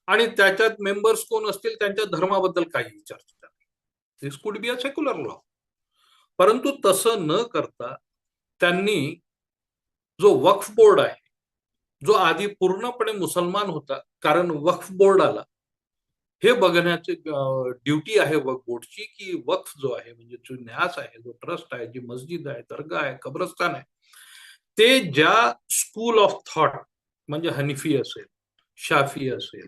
आणि त्याच्यात मेंबर्स कोण असतील त्यांच्या धर्माबद्दल काही चर्चा नाही. दिस could be a secular law. परंतु तसं न करता त्यांनी जो वक्फ बोर्ड आहे, जो आधी पूर्णपणे मुसलमान होता, कारण वक्फ बोर्डाला हे बघण्याची ड्युटी आहे वक्फ बोर्डची की वक्फ जो आहे, म्हणजे जो न्यास आहे, जो ट्रस्ट आहे, जी मस्जिद आहे, दर्गा आहे, कब्रस्तान आहे, ते ज्या स्कूल ऑफ थॉट, म्हणजे हनिफी असेल, शाफी असेल,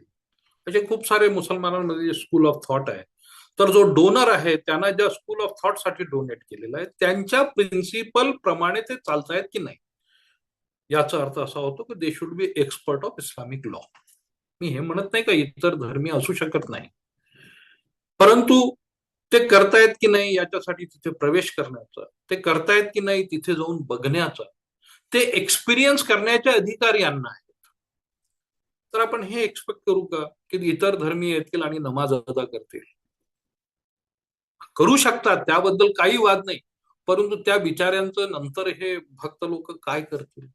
असे खूप सारे मुसलमानांमध्ये स्कूल ऑफ थॉट आहे, तर जो डोनर आहे त्यांना ज्या स्कूल ऑफ थॉट साठी डोनेट केलेलं आहे, त्यांच्या प्रिन्सिपल प्रमाणे ते चालतायत की नाही, याचा अर्थ असा होतो की they should be expert of Islamic law. मी हे म्हणत नाही का इतर धर्मीय असू शकत नाही, परंतु ते करतायत की नाही याच्यासाठी तिथे प्रवेश करण्याचा, ते करतायत की नाही तिथे जाऊन बघण्याचा, ते एक्सपिरियन्स करण्याचे अधिकार यांना आहेत. तर आपण हे एक्सपेक्ट करू का की इतर धर्मीय येतील आणि नमाज अदा करतील? करू शकतात, त्याबद्दल काही वाद नाही, परंतु त्या बिचाऱ्यांचं नंतर हे भक्त लोक काय करतील?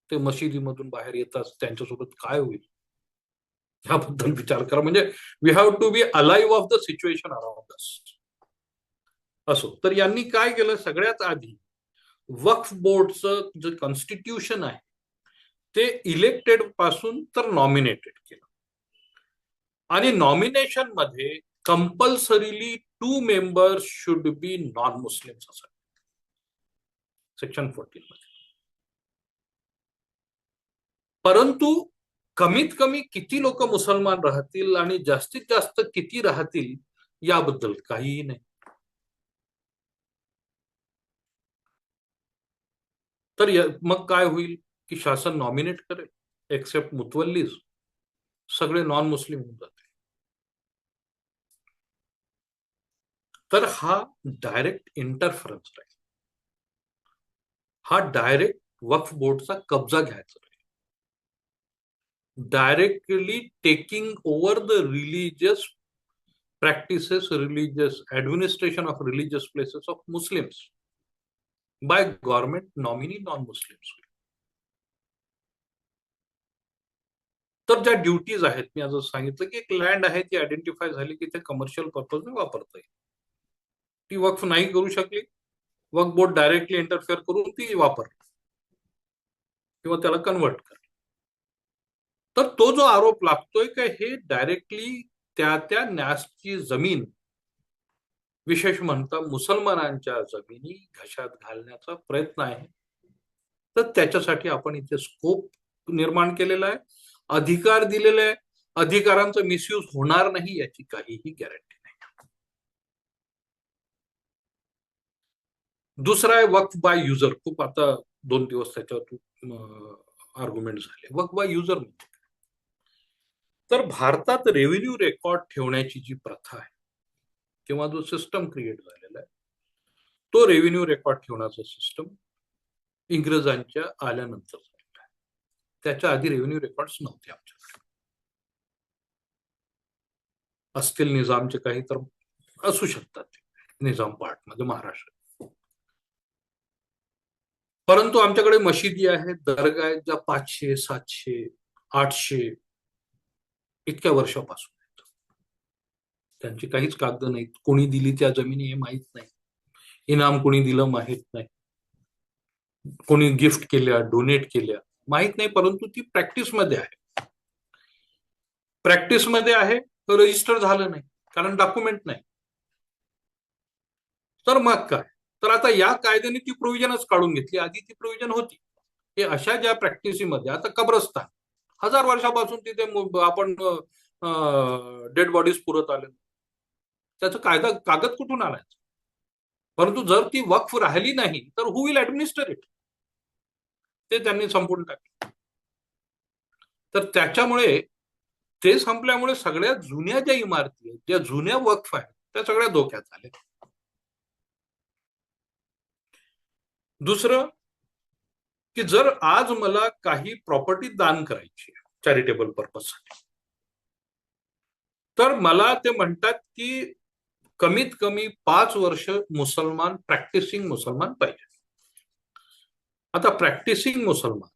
ते मशिदीमधून बाहेर येतात, त्यांच्यासोबत काय होईल याबद्दल विचार करा. म्हणजे we have to be alive of the situation around us. असो, तर यांनी काय केलं, सगळ्यात आधी वक्फ बोर्डचं जे कॉन्स्टिट्यूशन आहे ते इलेक्टेड पासून तर नॉमिनेटेड केलं. आणि नॉमिनेशन मध्ये compulsorily 2 members should be non Muslims असं सेक्शन 14 मध्ये. परंतु कमीत कमी किती लोक मुसलमान राहतील आणि जास्तीत जास्त किती राहतील याबद्दल काहीही नाही. तर मग काय होईल की शासन नॉमिनेट करेल, एक्सेप्ट मुतवल्लीज सगळे नॉन मुस्लिम होऊन जातील. तर हा डायरेक्ट इंटरफरन्स राहील, हा डायरेक्ट वक्फ बोर्डचा कब्जा घ्यायचा राहील, directly taking over the religious practices, religious administration of religious places of Muslims by government nominee non-Muslims. तर ज्या ड्युटीज आहेत, मी आज सांगितलं की एक लँड आहे ती आयडेंटिफाय झाली की ते कमर्शियल पर्पजने वापरता येईल, ती वक्फ नाही करू शकली, वक्फ बोर्ड डायरेक्टली इंटरफेअर करून ती वापरली किंवा त्याला कन्वर्ट करली. तर तो जो आरोप लागतोय की हे डायरेक्टली त्या न्यासची जमीन, विशेष म्हणता मुसलमानांच्या जमिनी घशात घालण्याचा प्रयत्न आहे. तर त्याच्यासाठी आपण इथे स्कोप निर्माण केलेला आहे, अधिकार दिलेले आहे. अधिकारांचा मिसयूज होणार नाही याची काहीही गॅरंटी नाही. दुसरा आहे वक्फ बाय युजर. खूप आता 2 दिवस त्याच्यावर आर्ग्युमेंट झाले. वक्फ बाय युजर म्हणजे तर भारतात रेव्हेन्यू रेकॉर्ड ठेवण्याची जी प्रथा आहे किंवा जो सिस्टम क्रिएट झालेला आहे, तो रेव्हेन्यू रेकॉर्ड ठेवण्याचा सिस्टम इंग्रजांच्या आल्यानंतर झालेला आहे. त्याच्या आधी रेव्हेन्यू रेकॉर्ड्स नव्हते आमच्याकडे. असतील निजामचे काही तर असू शकतात, निजाम पार्ट मध्ये महाराष्ट्र. परंतु आमच्याकडे मशिदी आहेत, दर्गा आहेत, ज्या 500, 700, 800 इतक्या वर्षापासून आहेत. त्यांची काहीच कागद नाहीत. कोणी दिली त्या जमिनी हे माहीत नाही, इनाम कोणी दिलं माहीत नाही, कोणी गिफ्ट केल्या, डोनेट केल्या माहीत नाही. परंतु ती प्रॅक्टिसमध्ये आहे, प्रॅक्टिसमध्ये आहे. तर रजिस्टर झालं नाही कारण डॉक्युमेंट नाही. तर मग काय, तर आता या कायद्याने ती प्रोव्हिजनच काढून घेतली. आधी ती प्रोव्हिजन होती की अशा ज्या प्रॅक्टिसमध्ये, आता कब्रस्तान 1000 वर्षापासून तिथे आपण डेड बॉडीज पुरत आले, त्याचा कागद कुठून आणायचा. परंतु जर ती वक्फ राहिली नाही तर हु विल ऍडमिनिस्टर इट, ते त्यांनी संपून टाकले. तर त्याच्यामुळे ते संपल्यामुळे सगळ्या जुन्या ज्या इमारती आहेत, ज्या जुन्या वक्फ आहेत, त्या सगळ्या धोक्यात आल्या. दुसरं की जर आज मला काही प्रॉपर्टी दान करायची आहे चॅरिटेबल पर्पजसाठी, तर मला ते म्हणतात की कमीत कमी 5 वर्ष मुसलमान, प्रॅक्टिसिंग मुसलमान पाहिजे. आता प्रॅक्टिसिंग मुसलमान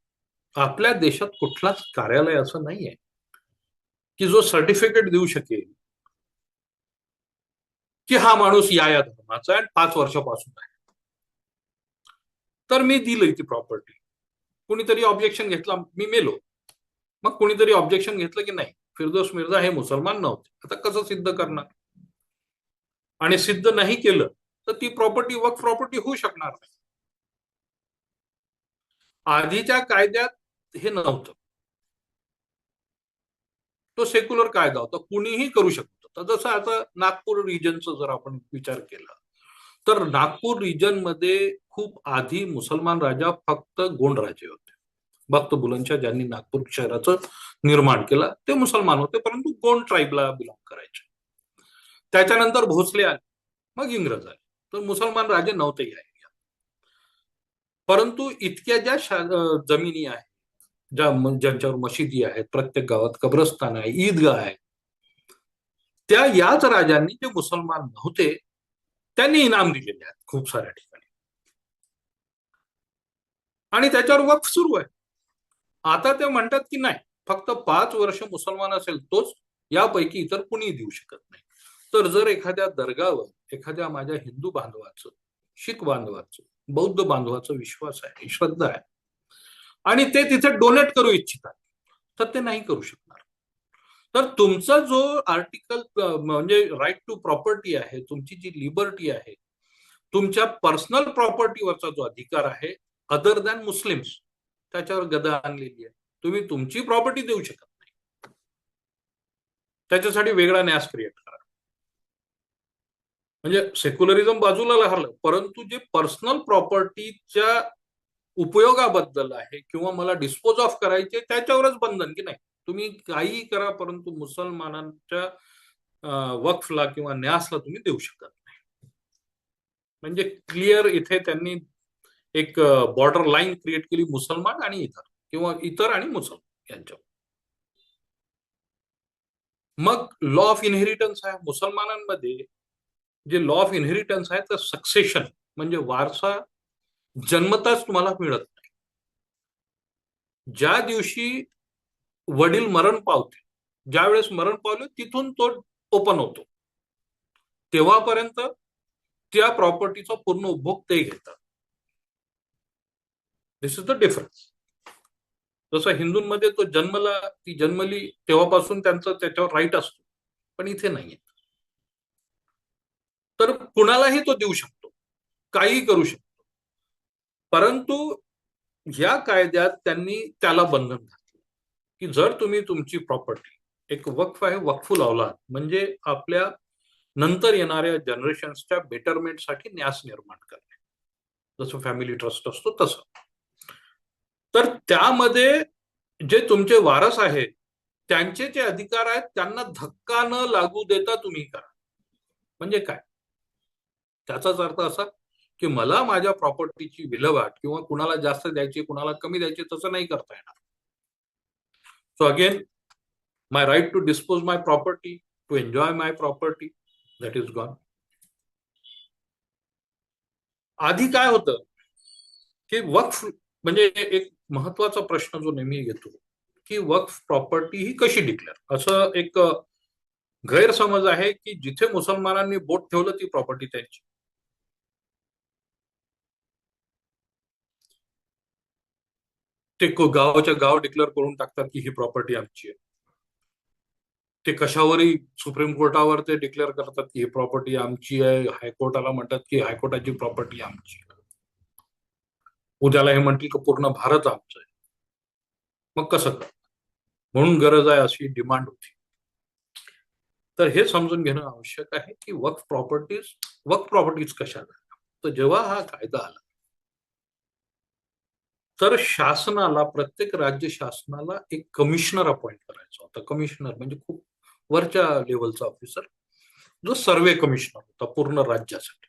आपल्या देशात कुठलाच कार्यालय असं नाहीये की जो सर्टिफिकेट देऊ शकेल की हा माणूस या धर्माचा आहे, 5 वर्षापासून आहे. तर मी दिली ती प्रॉपर्टी, कुणीतरी ऑब्जेक्शन घेतला, मी मेलो, मग कुणीतरी ऑब्जेक्शन घेतलं की नाही फिरदौस मिर्झा हे मुसलमान नव्हते. आता कसं सिद्ध करणार, आणि सिद्ध नाही केलं तर ती प्रॉपर्टी वक्फ प्रॉपर्टी होऊ शकणार नाही. आधीच्या कायद्यात हे नव्हतं, तो सेक्युलर कायदा होता, कुणीही करू शकतो. तर जसं आता नागपूर रिजनचा जर आपण विचार केला तर नागपूर रिजन मध्ये खूप आधी मुसलमान राजा फक्त गोंड राजे होते. भक्त बुलंदशाह ज्यांनी नागपूर शहराचं निर्माण केलं ते मुसलमान होते, परंतु गोंड ट्राईबला बिलॉंग करायचे. त्याच्यानंतर भोसले आले, मग इंग्रज आले, तर मुसलमान राजे नव्हते या एरियात. परंतु इतक्या ज्या जमिनी आहेत, ज्यांच्यावर मशिदी आहेत, प्रत्येक गावात कब्रस्तान आहे, ईदगाह आहे, त्या याच राजांनी जे मुसलमान नव्हते त्यांनी इनाम दिलेले आहेत खूप साऱ्या ठिकाणी, आणि त्याच्यावर वक्फ सुरू आहे. आता ते म्हणतात की नाही, फक्त 5 वर्ष मुसलमान असेल तोच, यापैकी इतर कुणी देऊ शकत नाही. तर जर एखाद्या दर्गावर एखाद्या माझ्या हिंदू बांधवाचं, शीख बांधवाचं, बौद्ध बांधवाचा विश्वास आहे, श्रद्धा आहे, आणि ते तिथे डोनेट करू इच्छितात, तर ते नाही करू शकणार. तर तुमचा जो आर्टिकल म्हणजे राईट टू प्रॉपर्टी आहे, तुमची जी लिबर्टी आहे, तुमच्या पर्सनल प्रॉपर्टीवरचा जो अधिकार आहे, अदर दॅन मुस्लिम्स, त्याच्यावर गदा आणलेली आहे. तुम्ही तुमची प्रॉपर्टी देऊ शकत नाही, त्याच्यासाठी वेगळा न्यास क्रिएट करा. म्हणजे सेक्युलरिझम बाजूला राहिलं, परंतु जे पर्सनल प्रॉपर्टीच्या उपयोगाबद्दल आहे किंवा मला डिस्पोज ऑफ करायचे त्याच्यावरच बंधन, की नाही तुम्ही काही करा, परंतु मुसलमानांच्या वक्फला किंवा न्यासला तुम्ही देऊ शकत नाही. म्हणजे क्लिअर इथे त्यांनी एक बॉर्डर लाईन क्रिएट केली मुसलमान आणि इतर, किंवा इतर आणि मुसलमान यांच्या. मग लॉ ऑफ इनहेरिटन्स आहे मुसलमानांमध्ये. जे लॉ ऑफ इनहेरिटन्स आहे तर सक्सेशन म्हणजे वारसा जन्मताच तुम्हाला मिळत नाही. ज्या दिवशी वडील मरण पावते, ज्यावेळेस मरण पावले तिथून तो ओपन होतो, तेव्हापर्यंत त्या प्रॉपर्टीचा पूर्ण उपभोग ते घेतात. दिस इज द डिफरन्स. जसं हिंदूंमध्ये तो जन्मला, ती जन्मली तेव्हापासून त्यांचं त्याच्यावर राईट असतो, पण इथे नाहीये. तर कुणालाही तो देऊ शकतो, काही करू शकतो, परंतु या कायद्यात त्यांनी त्याला बंधन घातलं की जर तुम्ही तुमची प्रॉपर्टी, एक वक्फ आहे, वक्फुल औलाद म्हणजे आपल्या नंतर येणाऱ्या जनरेशन्सच्या बेटरमेंटसाठी न्यास निर्माण करणे, जसं फॅमिली ट्रस्ट असतो तसं. तर त्यामध्ये जे तुमचे वारस आहेत त्यांचे जे अधिकार आहेत त्यांना धक्का न लागू देता तुम्ही करा. म्हणजे काय, त्याचाच अर्थ असा की मला माझ्या प्रॉपर्टीची विल्हेवाट किंवा कुणाला जास्त द्यायची कुणाला कमी द्यायची तसं नाही करता येणार. So again my right to dispose my property, to enjoy my property, that is gone. आधी काय होतं की वक्फ म्हणजे एक महत्वाचा प्रश्न जो नेहमी येतो की वक्फ प्रॉपर्टी ही कशी डिक्लेअर. असं एक गैरसमज आहे की जिथे मुसलमानांनी बोट ठेवलं ती प्रॉपर्टी त्यांची. ते गावाच्या गाव डिक्लेअर करून टाकतात की ही प्रॉपर्टी आमची आहे. ते कशावरही सुप्रीम कोर्टावर ते डिक्लेअर करतात की ही प्रॉपर्टी आमची आहे, हायकोर्टाला म्हणतात की हायकोर्टाची प्रॉपर्टी आमची आहे, उद्याला हे म्हणतील की पूर्ण भारत आमचं आहे. मग कसं कर, म्हणून गरज आहे अशी डिमांड होती. तर हे समजून घेणं आवश्यक आहे की वक्फ प्रॉपर्टीज कशा झाल्या. तर जेव्हा हा कायदा आला तर शासनाला, प्रत्येक राज्य शासनाला एक कमिशनर अपॉइंट करायचा होता. कमिशनर म्हणजे खूप वरच्या लेवलचा ऑफिसर, जो सर्वे कमिशनर होता पूर्ण राज्यासाठी.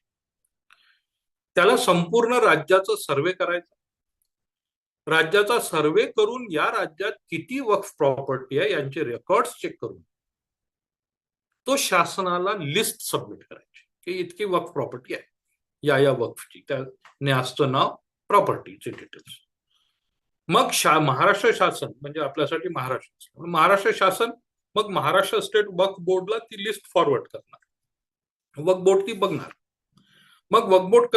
त्याला संपूर्ण राज्याचा सर्वे करायचा, राज्याचा सर्वे करून या राज्यात किती वक्फ प्रॉपर्टी आहे यांचे रेकॉर्ड्स चेक करून तो शासनाला लिस्ट सबमिट करायची की इतकी वक्फ प्रॉपर्टी आहे, या वक्फची, त्या न्यासचं नाव, प्रॉपर्टीचे डिटेल्स. मग महाराष्ट्र शासन म्हणजे आपल्यासाठी महाराष्ट्र शासन मग महाराष्ट्र स्टेट वक्फ बोर्डला ती लिस्ट फॉरवर्ड करणार, वक्फ बोर्ड ती बघणार. मग वक्फ बोर्ड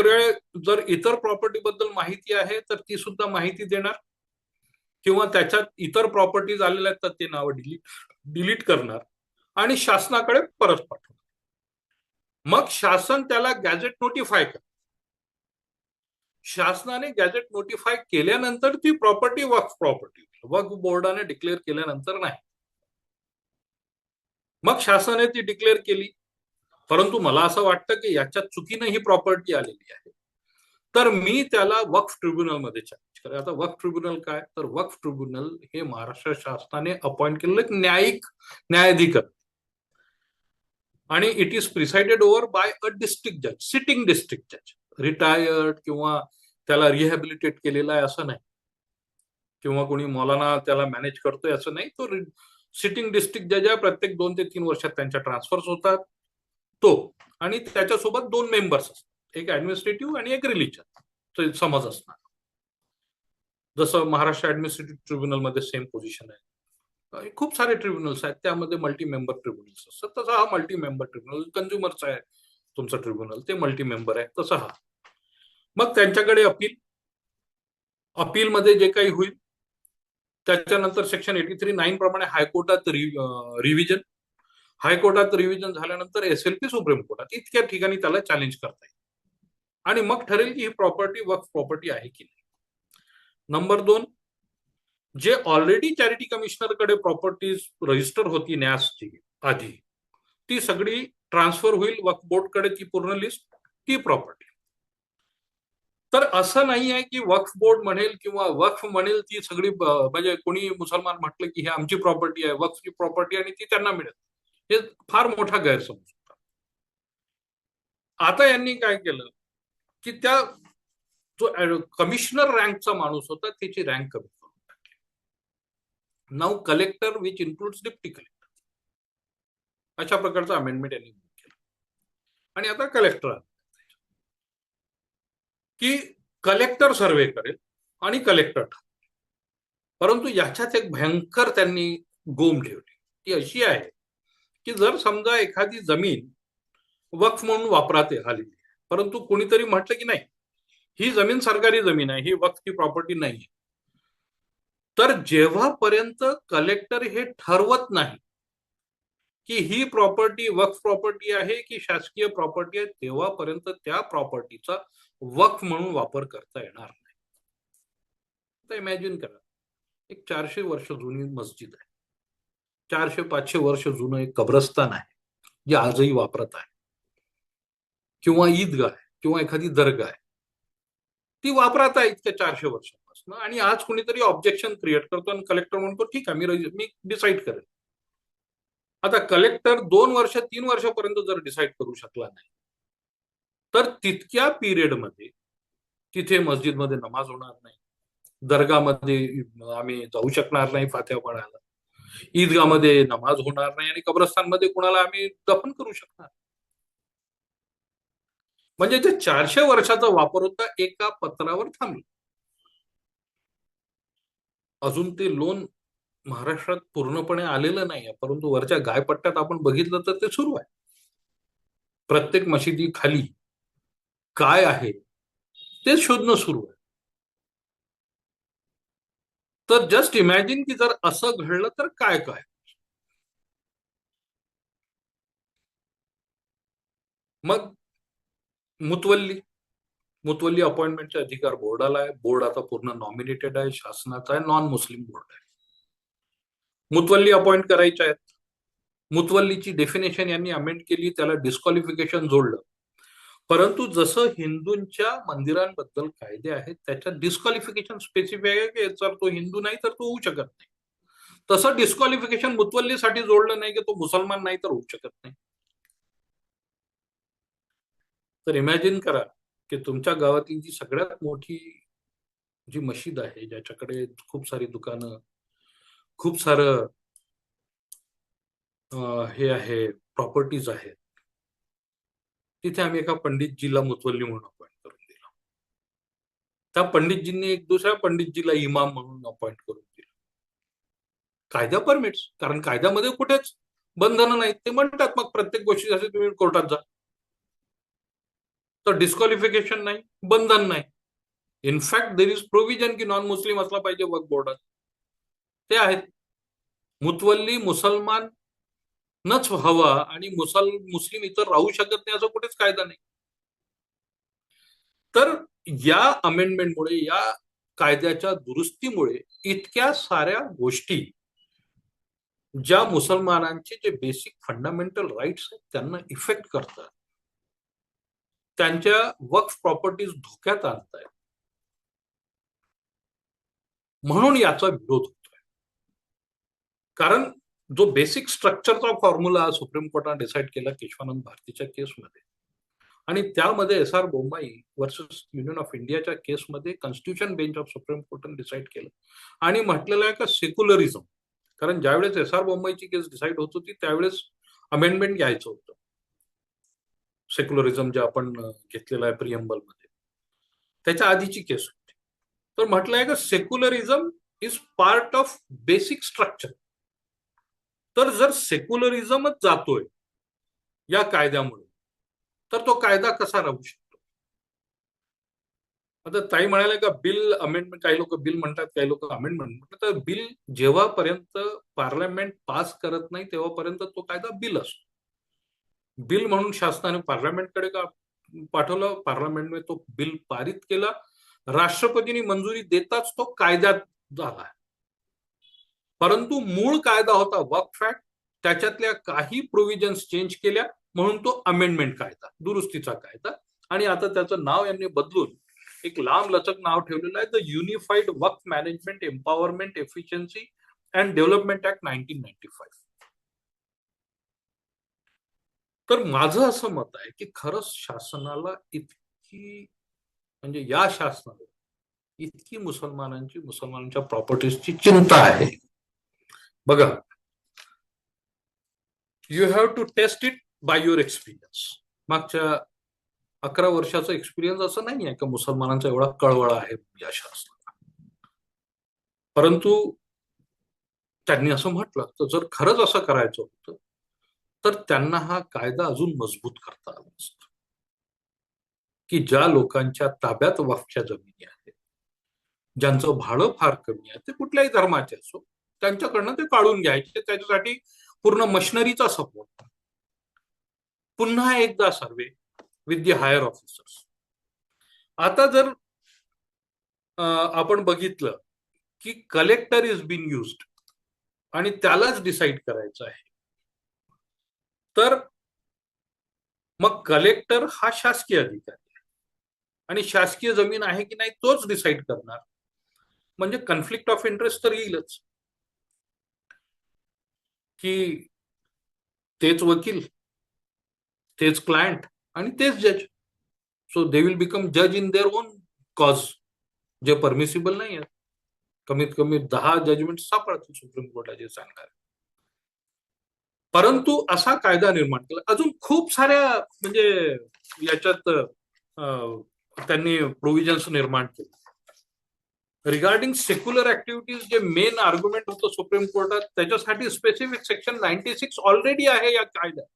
जर इतर प्रॉपर्टी बद्दल माहिती आहे तर ती सुद्धा माहिती देणार, किंवा त्याच्यात इतर प्रॉपर्टीज आलेल्या आहेत तर ते नाव डिलीट करणार आणि शासनाकडे परत पाठवणार. मग शासन त्याला गॅझेट नोटिफाय करणार. शासनाने गॅझेट नोटिफाय केल्यानंतर ती प्रॉपर्टी वक्फ बोर्डाने डिक्लेअर केल्यानंतर नाही. मग शासनाने ती डिक्लेअर केली, परंतु मला असं वाटतं की याच्यात चुकीनं ही प्रॉपर्टी आलेली आहे, तर मी त्याला वक्फ ट्रिब्युनलमध्ये चॅलेंज करेन. आता वक्फ ट्रिब्युनल काय, तर वक्फ ट्रिब्युनल हे महाराष्ट्र शासनाने अपॉइंट केलेलं एक न्यायिक न्यायाधिकरण, आणि it is presided over bye a district जज, सिटिंग डिस्ट्रिक्ट जज, रिटायर्ड किंवा त्याला रिहॅबिलिटेट केलेला आहे असं नाही, किंवा कोणी मौलाना त्याला मॅनेज करतोय असं नाही. तो सिटिंग डिस्ट्रिक्ट जज आहे. प्रत्येक 2 ते 3 वर्षात त्यांच्या ट्रान्सफर्स होतात तो, आणि त्याच्यासोबत 2 मेंबर्स असतात, एक ऍडमिनिस्ट्रेटिव्ह आणि एक रिलिजन समज असणार. जसं महाराष्ट्र ऍडमिनिस्ट्रेटिव्ह ट्रिब्युनलमध्ये सेम पोझिशन आहे. खूप सारे ट्रिब्युनल्स आहेत, त्यामध्ये मल्टी मेंबर ट्रिब्युनल्स असतात. तसा हा मल्टी मेंबर ट्रिब्युनल, कंझ्युमरचा आहे तुमचं ट्रिब्युनल, ते मल्टी मेंबर आहे. तसं हा मग त्यांच्याकडे अपीलमध्ये जे काही होईल त्याच्यानंतर सेक्शन 83(9) प्रमाणे हायकोर्टात रिव्हिजन, हायकोर्टात रिव्हिजन झाल्यानंतर SLP सुप्रीम कोर्टात, इतक्या ठिकाणी त्याला चॅलेंज करता येईल आणि मग ठरेल की ही प्रॉपर्टी वक्फ प्रॉपर्टी आहे की नाही. नंबर 2, जे ऑलरेडी चॅरिटी कमिशनरकडे प्रॉपर्टीज रजिस्टर होती न्यासची आधी, ती सगळी ट्रान्सफर होईल वक्फ बोर्डकडे, ती पूर्ण लिस्ट, ती प्रॉपर्टी. तर असं नाही आहे की वक्फ बोर्ड म्हणेल किंवा वक्फ म्हणेल ती सगळी म्हणजे कोणी मुसलमान म्हटलं की हे आमची प्रॉपर्टी आहे, वक्फची प्रॉपर्टी, आणि ती त्यांना मिळेल. हे फार मोठा गैरसमज होता. आता यांनी काय केलं की त्या जो कमिशनर रँकचा माणूस होता त्याची रँक कमी करून टाकली. Now collector which includes deputy collector, अशा प्रकारचं अमेंडमेंट यांनी केलं. आणि आता कलेक्टर की कलेक्टर सर्वे करेल आणि कलेक्टर ठरवेल. परंतु याच्यात एक भयंकर त्यांनी गोम ठेवली, ती अशी आहे की जर समजा एखादी जमीन वक्फ म्हणून वापरात आलेली आहे, परंतु कोणीतरी म्हटलं की नाही ही जमीन सरकारी जमीन आहे, ही वक्फची प्रॉपर्टी नाही, तर जेव्हापर्यंत कलेक्टर हे ठरवत नाही की ही प्रॉपर्टी वक्फ प्रॉपर्टी आहे की शासकीय प्रॉपर्टी आहे, तेव्हापर्यंत त्या प्रॉपर्टीचा वक्फ म्हणून वापर करता येणार नाही. आता इमॅजिन करा, एक 400 वर्ष जुनी मस्जिद आहे, 400-500 वर्ष जुनं एक कब्रस्तान आहे जे आजही वापरत आहे, किंवा ईदगाह आहे किंवा एखादी दर्गा आहे, ती वापरात आहे इतक्या 400 वर्षांपासून, आणि आज कोणीतरी ऑब्जेक्शन क्रिएट करतो आणि कलेक्टर म्हणतो ठीक आहे मी डिसाईड करेल. आता कलेक्टर 2 वर्ष 3 वर्षापर्यंत जर डिसाईड करू शकला नाही, तर तितक्या पिरियडमध्ये तिथे मस्जिदमध्ये नमाज होणार नाही, दर्गामध्ये आम्ही जाऊ शकणार नाही फात्या पडायला, ईदगामध्ये नमाज होणार नाही, आणि कब्रस्तानमध्ये कुणाला आम्ही दफन करू शकणार. म्हणजे ते 400 वर्षाचा वापर होता एका पत्रावर थांबला. अजून ते लोन महाराष्ट्रात पूर्णपणे आलेलं नाही, परंतु वरच्या गायपट्ट्यात आपण बघितलं तर ते सुरू आहे. प्रत्येक मशिदी खाली काय आहे ते शोधणं सुरू आहे. तर जस्ट इमॅजिन की जर असं घडलं तर काय काय. मग मुतवल्ली अपॉइंटमेंटचे अधिकार बोर्डाला आहे. बोर्ड आता पूर्ण नॉमिनेटेड आहे, शासनाचा आहे, नॉन मुस्लिम बोर्ड आहे. मुतवल्ली अपॉइंट करायच्या आहेत. मुतवल्लीची डेफिनेशन यांनी अमेंड केली, त्याला डिस्क्वालिफिकेशन जोडलं. परंतु जसं हिंदूंच्या मंदिरांबद्दल कायदे आहेत त्याच्यात डिस्क्वालिफिकेशन स्पेसिफिक आहे की जर तो हिंदू नाही तर तो होऊ शकत नाही, तसं डिस्क्वालिफिकेशन मुतवल्लीसाठी जोडलं नाही की तो मुसलमान नाही तर होऊ शकत नाही. तर इमॅजिन करा की तुमच्या गावातील जी सगळ्यात मोठी जी मशीद आहे, ज्याच्याकडे खूप सारी दुकानं, खूप सारं हे आहे, प्रॉपर्टीज आहेत, तिथे आम्ही एका पंडितजीला मुतवल्ली म्हणून अपॉइंट करून दिलं. त्या पंडितजींनी एक दुसऱ्या पंडितजीला इमाम म्हणून अपॉइंट करून दिलं. कायदा परमिट्स, कारण कायद्यामध्ये कुठेच बंधनं नाहीत. ते म्हणतात मग प्रत्येक गोष्टीसाठी तुम्ही कोर्टात जा, तर डिस्क्वालिफिकेशन नाही, बंधन नाही. इनफॅक्ट देर इज प्रोव्हिजन की नॉन मुस्लिम असला पाहिजे वक्फ बोर्डात, ते आहेत. मुतवल्ली मुसलमान नच हवा आणि मुस्लिम इतर राहू शकत नाही असं कुठेच कायदा नाही. तर या अमेंडमेंटमुळे, या कायद्याच्या दुरुस्तीमुळे इतक्या साऱ्या गोष्टी ज्या मुसलमानांचे जे बेसिक फंडामेंटल राईट्स आहेत त्यांना इफेक्ट करतात, त्यांच्या वक्फ प्रॉपर्टीज धोक्यात आणतायत, म्हणून याचा विरोध होतोय. कारण जो बेसिक स्ट्रक्चरचा फॉर्म्युला सुप्रीम कोर्टाने डिसाईड केला केशवानंद भारतीच्या केसमध्ये, आणि त्यामध्ये SR Bommai versus union of इंडियाच्या केसमध्ये कॉन्स्टिट्यूशन बेंच ऑफ सुप्रीम कोर्टाने डिसाईड केलं आणि म्हटलेलं आहे का सेक्युलरिझम. कारण ज्यावेळेस SR बोम्माईची केस डिसाईड होत होती त्यावेळेस अमेंडमेंट घ्यायचं होतं, सेक्युलरिझम जे आपण घेतलेलं आहे प्रिएम्बल मध्ये, त्याच्या आधीची केस होती. तर म्हटलं आहे का secularism is part of basic structure. तर जर सेक्युलरिझमच जातोय या कायद्यामुळे, तर तो कायदा कसा राहू शकतो? आता ताई म्हणाले का बिल अमेंडमेंट, काही लोक बिल म्हणतात, काही लोक अमेंडमेंट म्हणतात. तर बिल जेव्हापर्यंत पार्लमेंट पास करत नाही तेव्हापर्यंत तो कायदा बिल असतो. बिल म्हणून शासनाने पार्लमेंटकडे का पाठवलं, पार्लमेंटने तो बिल पारित केला, राष्ट्रपतींनी मंजुरी देताच तो कायद्यात झाला. परंतु मूळ कायदा होता वक्फ ऍक्ट, त्याच्यातल्या काही प्रोव्हिजन्स चेंज केल्या म्हणून तो अमेंडमेंट कायदा, दुरुस्तीचा कायदा. आणि आता त्याचं नाव यांनी बदलून एक लांब लचक नाव ठेवलेलं आहे, the unified Waqf management empowerment efficiency and development act 1995. तर माझं असं मत आहे की खरंच शासनाला इतकी, म्हणजे या शासनाला इतकी मुसलमानांच्या प्रॉपर्टीजची चिंता आहे. बघा, you have to test it by your experience. मागच्या 11 वर्षाचा एक्सपिरियन्स असं नाही आहे का मुसलमानांचा एवढा कळवळा आहे या शासनाला. परंतु त्यांनी असं म्हटलं, तर जर खरंच असं करायचं होतं तर त्यांना हा कायदा अजून मजबूत करता आला असता, की ज्या लोकांच्या ताब्यात वक्फच्या जमिनी आहेत, ज्यांचं भाडं फार कमी आहे, ते कुठल्याही धर्माचे असो, त्यांच्याकडनं ते काढून घ्यायचे. त्याच्यासाठी पूर्ण मशिनरीचा सपोर्ट, पुन्हा एकदा सर्वे विथ दी हायर ऑफिसर्स. आता जर आपण बघितलं की कलेक्टर इज बीन युज्ड आणि त्यालाच डिसाईड करायचं आहे, तर मग कलेक्टर हा शासकीय अधिकारी आहे आणि शासकीय जमीन आहे की नाही तोच डिसाईड करणार, म्हणजे कन्फ्लिक्ट ऑफ इंटरेस्ट तर येईलच, की तेच वकील, तेच क्लायंट आणि तेच जज. सो दे विल बिकम जज इन देअर ओन कॉज, जे परमिसिबल नाही आहे. कमीत कमी 10 जजमेंट सापडतील सुप्रीम कोर्टाचे सांगणार. परंतु असा कायदा निर्माण केला. अजून खूप साऱ्या म्हणजे याच्यात त्यांनी प्रोव्हिजन्स निर्माण केले रिगार्डिंग सेक्युलर ऍक्टिव्हिटीज. जे मेन आर्ग्युमेंट होतं सुप्रीम कोर्टात, त्याच्यासाठी स्पेसिफिक सेक्शन 96 ऑलरेडी आहे या कायद्यात,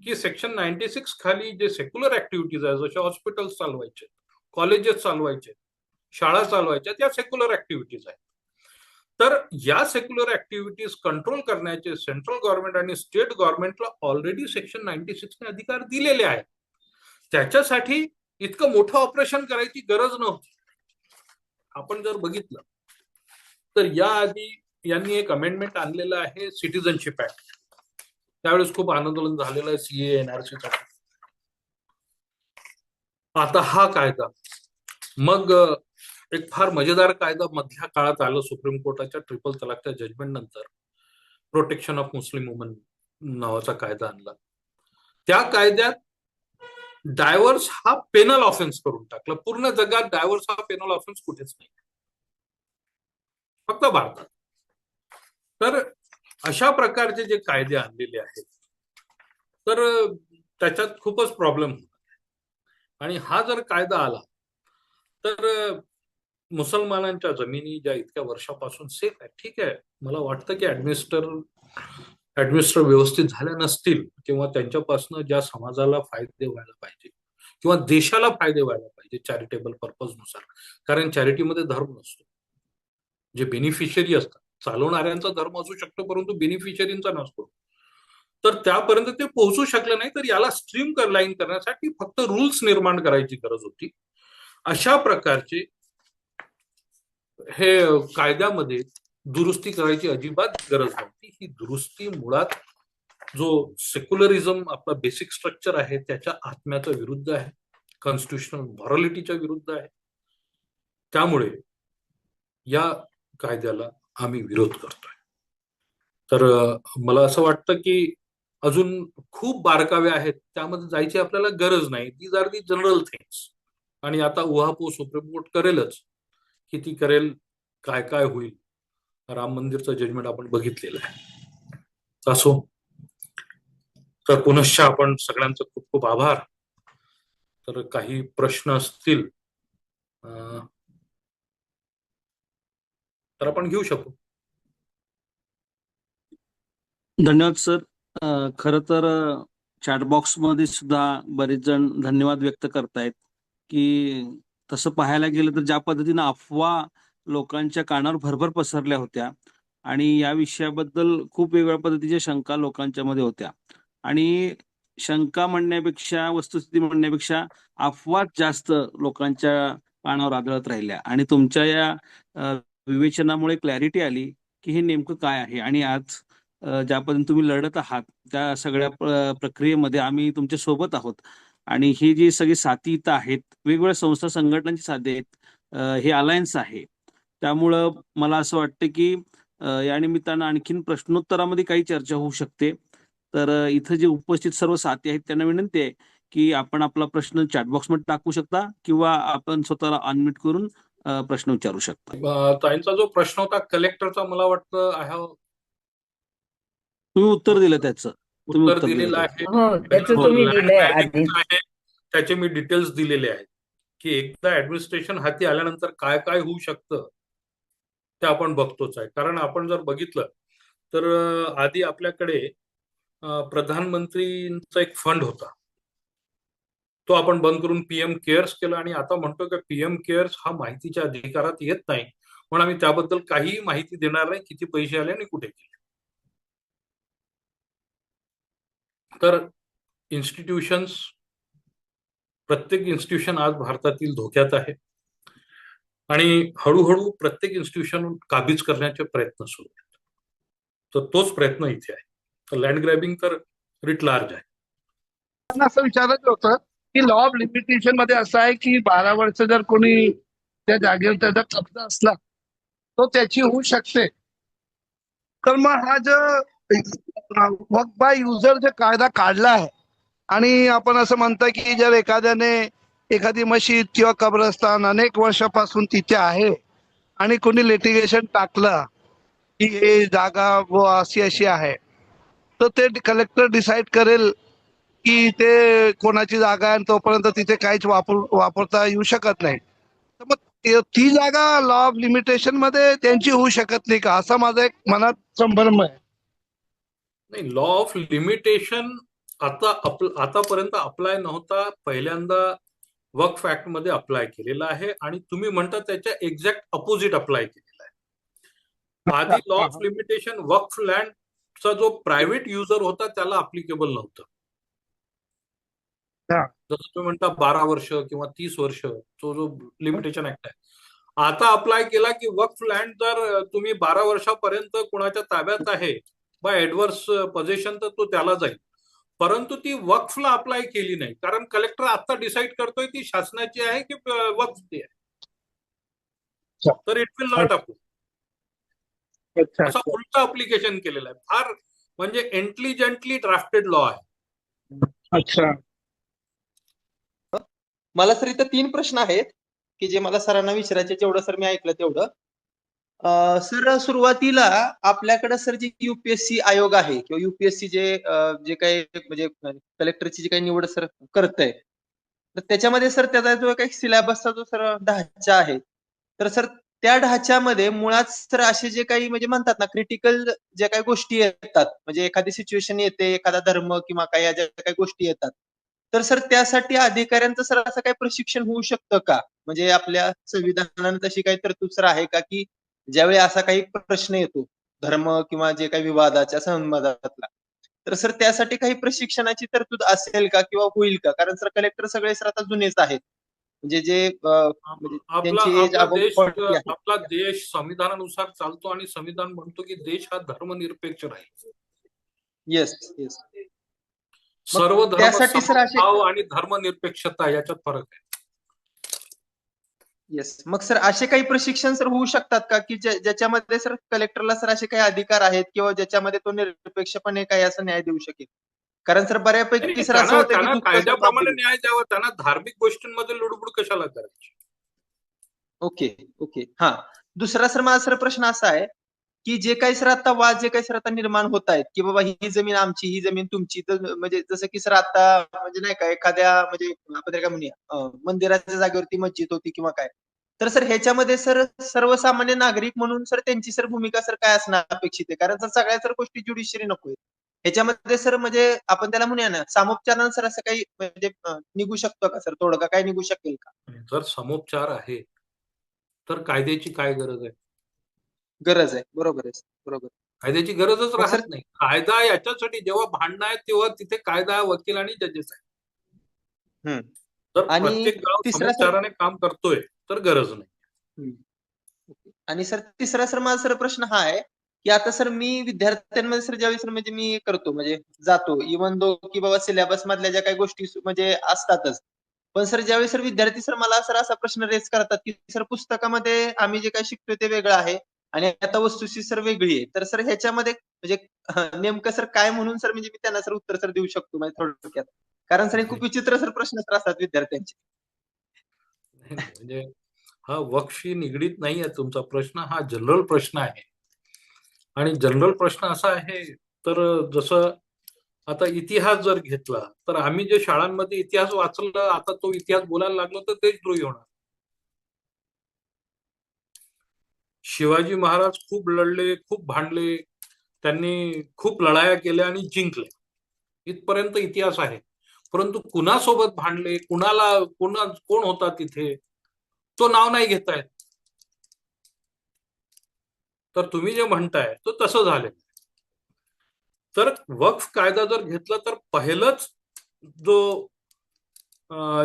की सेक्शन 96 खाली जे सेक्युलर ऍक्टिव्हिटीज आहे, जसे हॉस्पिटल्स चालवायचे, कॉलेजेस चालवायचे, शाळा चालवायच्या, त्या सेक्युलर ऍक्टिव्हिटीज आहेत. तर या सेक्युलर ऍक्टिव्हिटीज कंट्रोल करण्याचे सेंट्रल गव्हर्नमेंट आणि स्टेट गव्हर्नमेंटला ऑलरेडी सेक्शन 96 ने अधिकार दिलेले आहेत. त्याच्यासाठी इतकं मोठं ऑपरेशन करायची गरज नव्हती. आपण जर बघितलं तर याआधी यांनी एक अमेंडमेंट आणलेलं आहे सिटिझनशिप ऍक्ट. त्यावेळेस खूप आंदोलन झालेलं आहे सीए एनआरसी साठी. आता हा कायदा, मग एक फार मजेदार कायदा मधल्या काळात आलं सुप्रीम कोर्टाच्या ट्रिपल तलाकच्या जजमेंट नंतर, प्रोटेक्शन ऑफ मुस्लिम वुमन नावाचा कायदा आणला. त्या कायद्यात डायव्हर्स हा पेनल ऑफेन्स करून टाकला. पूर्ण जगात डायव्हर्स हा पेनल ऑफेन्स कुठेच नाही, फक्त भारतात. तर अशा प्रकारचे जे कायदे आणलेले आहेत, तर त्याच्यात खूपच प्रॉब्लेम होता. आणि हा जर कायदा आला तर मुसलमानांच्या जमिनी ज्या इतक्या वर्षापासून सेफ आहेत, ठीक आहे, मला वाटतं की ऍडमिनिस्टर व्यवस्थित झाल्या नसतील, किंवा त्यांच्यापासून ज्या समाजाला फायदे व्हायला पाहिजे किंवा देशाला फायदे व्हायला पाहिजे चॅरिटेबल पर्पज नुसार, कारण चॅरिटीमध्ये धर्म नसतो. जे बेनिफिशियरी असतात, चालवणाऱ्यांचा धर्म असू शकतो परंतु बेनिफिशियरींचा नसतो. तर त्यापर्यंत ते पोहोचू शकले नाही. तर याला स्ट्रीम लाईन करण्यासाठी फक्त रूल्स निर्माण करायची गरज होती. अशा प्रकारचे हे कायद्यामध्ये दुरुस्ती करायची अजिबात गरज नव्हती. ही दुरुस्ती मुळात जो सेक्युलरिझम आपला बेसिक स्ट्रक्चर आहे त्याच्या आत्म्याच्या विरुद्ध आहे, कॉन्स्टिट्युशनल मॉरॅलिटीच्या विरुद्ध आहे. त्यामुळे या कायद्याला आम्ही विरोध करतोय. तर मला असं वाटतं की अजून खूप बारकावे आहेत, त्यामध्ये जायची आपल्याला गरज नाही. These are the general things. आणि आता उहापोह सुप्रीम कोर्ट करेलच, किती करेल, काय काय होईल. राम मंदिरचं जजमेंट आपण बघितलेलं आहे. असो, तर पुनश्च आपण सगळ्यांचं खूप खूप आभार. तर काही प्रश्न असतील तर आपण घेऊ शकू. धन्यवाद सर. खरं तर चॅट बॉक्समध्ये सुद्धा बरेच जण धन्यवाद व्यक्त करतायत की तसं पाहायला गेलं तर ज्या पद्धतीनं अफवा लोकांच्या कानावर भरभर पसरल्या होत्या आणि या विषयाबद्दल खूप वेगवेगळ्या पद्धतीच्या शंका लोकांच्या मध्ये होत्या आणि शंका म्हणण्यापेक्षा वस्तुस्थिती म्हणण्यापेक्षा अफवा जास्त लोकांच्या कानावर आदळत राहिल्या आणि तुमच्या या विवेचनामुळे क्लॅरिटी आली की हे नेमकं काय आहे आणि आज ज्या पद्धतीने तुम्ही लढत आहात त्या सगळ्या प्रक्रियेमध्ये आम्ही तुमच्या सोबत आहोत आणि ही जी सगळी साथी इथं आहेत वेगवेगळ्या संस्था संघटनांची साथी आहेत, हे अलायन्स आहे. त्यामुळं मला असं वाटतं की या निमित्तानं आणखीन प्रश्नोत्तरामध्ये काही चर्चा होऊ शकते. तर इथं जे उपस्थित सर्व साथी आहेत त्यांना विनंती आहे की आपण आपला प्रश्न चॅटबॉक्समध्ये टाकू शकता किंवा आपण स्वतःला अनम्यूट करून प्रश्न विचारू शकता. ताईंचा जो प्रश्न होता कलेक्टरचा, मला वाटतं आय हॅव तुम्ही उत्तर दिलं त्याचं. तुम्ही उत्तर दिलेलं दिलं आहे. हो, त्याचं हो. तुम्ही लँड दिलंय ग्रॅबिंग आधीच. आहे त्याचे मी डिटेल्स दिलेले आहेत की एकदा ऍडमिनिस्ट्रेशन हाती आल्यानंतर काय काय होऊ शकतं ते आपण बघतोच आहे. कारण आपण जर बघितलं तर आधी आपल्याकडे प्रधानमंत्रींचा एक फंड होता, तो आपण बंद करून पीएम केअर्स केला आणि आता म्हणतो की पीएम केअर्स हा माहितीच्या अधिकारात येत नाही, म्हणून आम्ही त्याबद्दल काहीही माहिती देणार नाही, किती पैसे आले आणि कुठे गेले. तर इन्स्टिट्यूशन्स, प्रत्येक इन्स्टिट्यूशन आज भारतातील धोक्यात आहे आणि हळूहळू प्रत्येक इन्स्टिट्यूशन काबीज करण्याचे प्रयत्न सुरू आहेत. तर तोच प्रयत्न इथे आहे. तर लँड ग्रॅबिंग तर रिट लार्ज आहे. मला असं विचारायचं होतं की लॉ ऑफ लिमिटेशन मध्ये असं आहे की 12 वर्ष जर कोणी त्या जागेवर त्याचा कब्जा असला तो त्याची होऊ शकते. तर मग हा जो वक्फ बाय युजर जो कायदा काढला आहे आणि आपण असं म्हणतो की जर एखाद्याने एखादी मशीद किंवा कब्रस्तान अनेक वर्षापासून तिथे आहे आणि कोणी लिटिगेशन टाकलं की हे जागा व अशी अशी आहे, तर ते कलेक्टर डिसाईड करेल की ते कोणाची जागा आहे आणि तोपर्यंत तिथे काहीच वापरता येऊ शकत नाही. तर मग ती जागा लॉ ऑफ लिमिटेशन मध्ये त्यांची होऊ शकत नाही का, असा माझा एक मनात संभ्रम आहे. नाही, लॉ ऑफ लिमिटेशन आतापर्यंत अप्लाय नव्हता, पहिल्यांदा वक्फ ऍक्ट मध्ये अप्लाय केलेला आहे आणि तुम्ही म्हणता त्याच्या एक्झॅक्ट अपोजिट अप्लाय केलेला आहे. आधी लॉ ऑफ लिमिटेशन वक्फ लँडचा जो प्रायव्हेट युजर होता त्याला अप्लिकेबल नव्हतं. जसं तुम्ही म्हणता 12 वर्ष किंवा 30 वर्ष जो लिमिटेशन ऍक्ट आहे, आता अप्लाय केला की वक्फ लँड जर तुम्ही 12 वर्षापर्यंत कुणाच्या ताब्यात आहे बाय ऍडव्हर्स पोझिशन तर तो त्याला जाईल, परंतु ती वक्फला अप्लाय केली नाही. कारण कलेक्टर आता डिसाईड करतोय ती शासनाची आहे की वक्फची आहे, तर इट विल नॉट अप्लाय. असा उलटा अप्लिकेशन केलेला आहे. फार म्हणजे इंटेलिजंटली ड्राफ्टेड लॉ आहे. अच्छा. मला सर इथं 3 प्रश्न आहेत की जे मला सरांना विचारायचे, जेवढं सर मी ऐकलं तेवढं. सर सुरुवातीला आपल्याकडे सर जे युपीएससी आयोग आहे किंवा युपीएससी जे काही म्हणजे कलेक्टरची जी काही निवड सर करतंय, तर त्याच्यामध्ये सर त्याचा जो काही सिलेबसचा जो सर ढाचा आहे, तर सर त्या ढाच्यामध्ये मुळात सर असे जे काही म्हणजे म्हणतात ना क्रिटिकल ज्या काही गोष्टी येतात, म्हणजे एखादी सिच्युएशन येते, एखादा धर्म किंवा काही ज्या काही गोष्टी येतात, तर सर त्यासाठी अधिकाऱ्यांचं सर असं काही प्रशिक्षण होऊ शकतं का? म्हणजे आपल्या संविधानाने तशी काही तरतूद सर आहे का की ज्यावेळी असा काही प्रश्न येतो धर्म किंवा जे काही विवादाच्या संवादातला, तर सर त्यासाठी काही प्रशिक्षणाची तरतूद असेल का किंवा होईल का? कारण सर कलेक्टर सगळे सर आता जुनेच आहेत, म्हणजे जे म्हणजे त्यांची एज आपला देश संविधानानुसार चालतो आणि संविधान म्हणतो की देश हा धर्मनिरपेक्ष राहील. Yes yes. सर्व त्यासाठी सर असे धर्म आणि धर्मनिरपेक्षता याच्यात फरक आहे. येस. मग सर असे काही प्रशिक्षण सर होऊ शकतात का की ज्याच्यामध्ये सर कलेक्टरला सर असे काही अधिकार आहेत किंवा ज्याच्यामध्ये तो निरपेक्षपणे काही असं न्याय देऊ शकेल? कारण सर बऱ्यापैकी सर असं होतं त्यांना की कायद्याप्रमाणे न्याय द्यावा, त्यांना धार्मिक गोष्टींमध्ये लुडबुड कशाला करायची. Okay okay. हा, दुसरा सर माझा सर प्रश्न असा आहे की जे काही सर आता वाद जे काही सर आता निर्माण होत आहेत की बाबा ही जमीन आमची, ही जमीन तुमची, तर म्हणजे जसं की सर आता म्हणजे नाही का एखाद्या म्हणजे आपण काय म्हणूया मंदिराच्या जागेवरती मस्जिद होती किंवा काय, तर सर ह्याच्यामध्ये सर सर्वसामान्य नागरिक म्हणून सर त्यांची सर भूमिका सर काय असणं अपेक्षित आहे? कारण सर सगळ्या सर गोष्टी ज्युडिशियरी नको ह्याच्यामध्ये सर म्हणजे आपण त्याला म्हणूया ना सामोपचारानं सर असं काही म्हणजे निघू शकतो का सर तोडगा काय निघू शकेल का? जर समोपचार आहे तर कायद्याची काय गरज आहे? गरज आहे, बरोबर आहे, बरोबर. कायद्याची गरजच मग सर राहत नाही. कायदा याच्यासाठी जेव्हा भांडणं आहेत तेव्हा तिथे कायदा, वकील आणि जजेस आहे. हम्म. तर आणि प्रत्येक गाव तिसरा सर समोपचाराने काम करतोय तर गरज नाही. हम्म. आणि सर तिसरा सर माझा सर प्रश्न हा आहे की आता सर मी विद्यार्थ्यांमध्ये सर ज्यावेळेस सर म्हणजे मी करतो म्हणजे जातो इवन दो की बाबा सिलेबस मधल्या ज्या काही गोष्टी म्हणजे असतातच पण सर ज्यावेळेस सर विद्यार्थी सर मला सर असा प्रश्न रेज करतात की सर पुस्तकामध्ये आम्ही जे काही शिकतोय ते वेगळं आहे आणि आता वस्तुस्थिती सर वेगळी आहे तर सर ह्याच्यामध्ये म्हणजे नेमकं सर काय म्हणून सर म्हणजे मी त्यांना सर उत्तर सर देऊ शकतो म्हणजे थोडक्यात कारण सर हे खूप विचित्र सर प्रश्न सर असतात विद्यार्थ्यांचे. म्हणजे हा वक्फशी निगडीत नाही आहे तुमचा प्रश्न, हा जनरल प्रश्न आहे. आणि जनरल प्रश्न असा आहे तर जसं आता इतिहास जर घेतला तर आम्ही जे शाळांमध्ये इतिहास वाचला आता तो इतिहास बोलायला लागलो तर देशद्रोही होणार. शिवाजी महाराज खूप लढले, खूप भांडले, त्यांनी खूप लढाया केल्या आणि जिंकले इथपर्यंत इतिहास आहे. परंतु कुणासोबत भांडले, कोण होता तिथे तो नाव नाही घेतायत. तर तुम्ही जे म्हणताय तो तसं झालं. तर वक्फ कायदा जर घेतला तर पहिलंच जो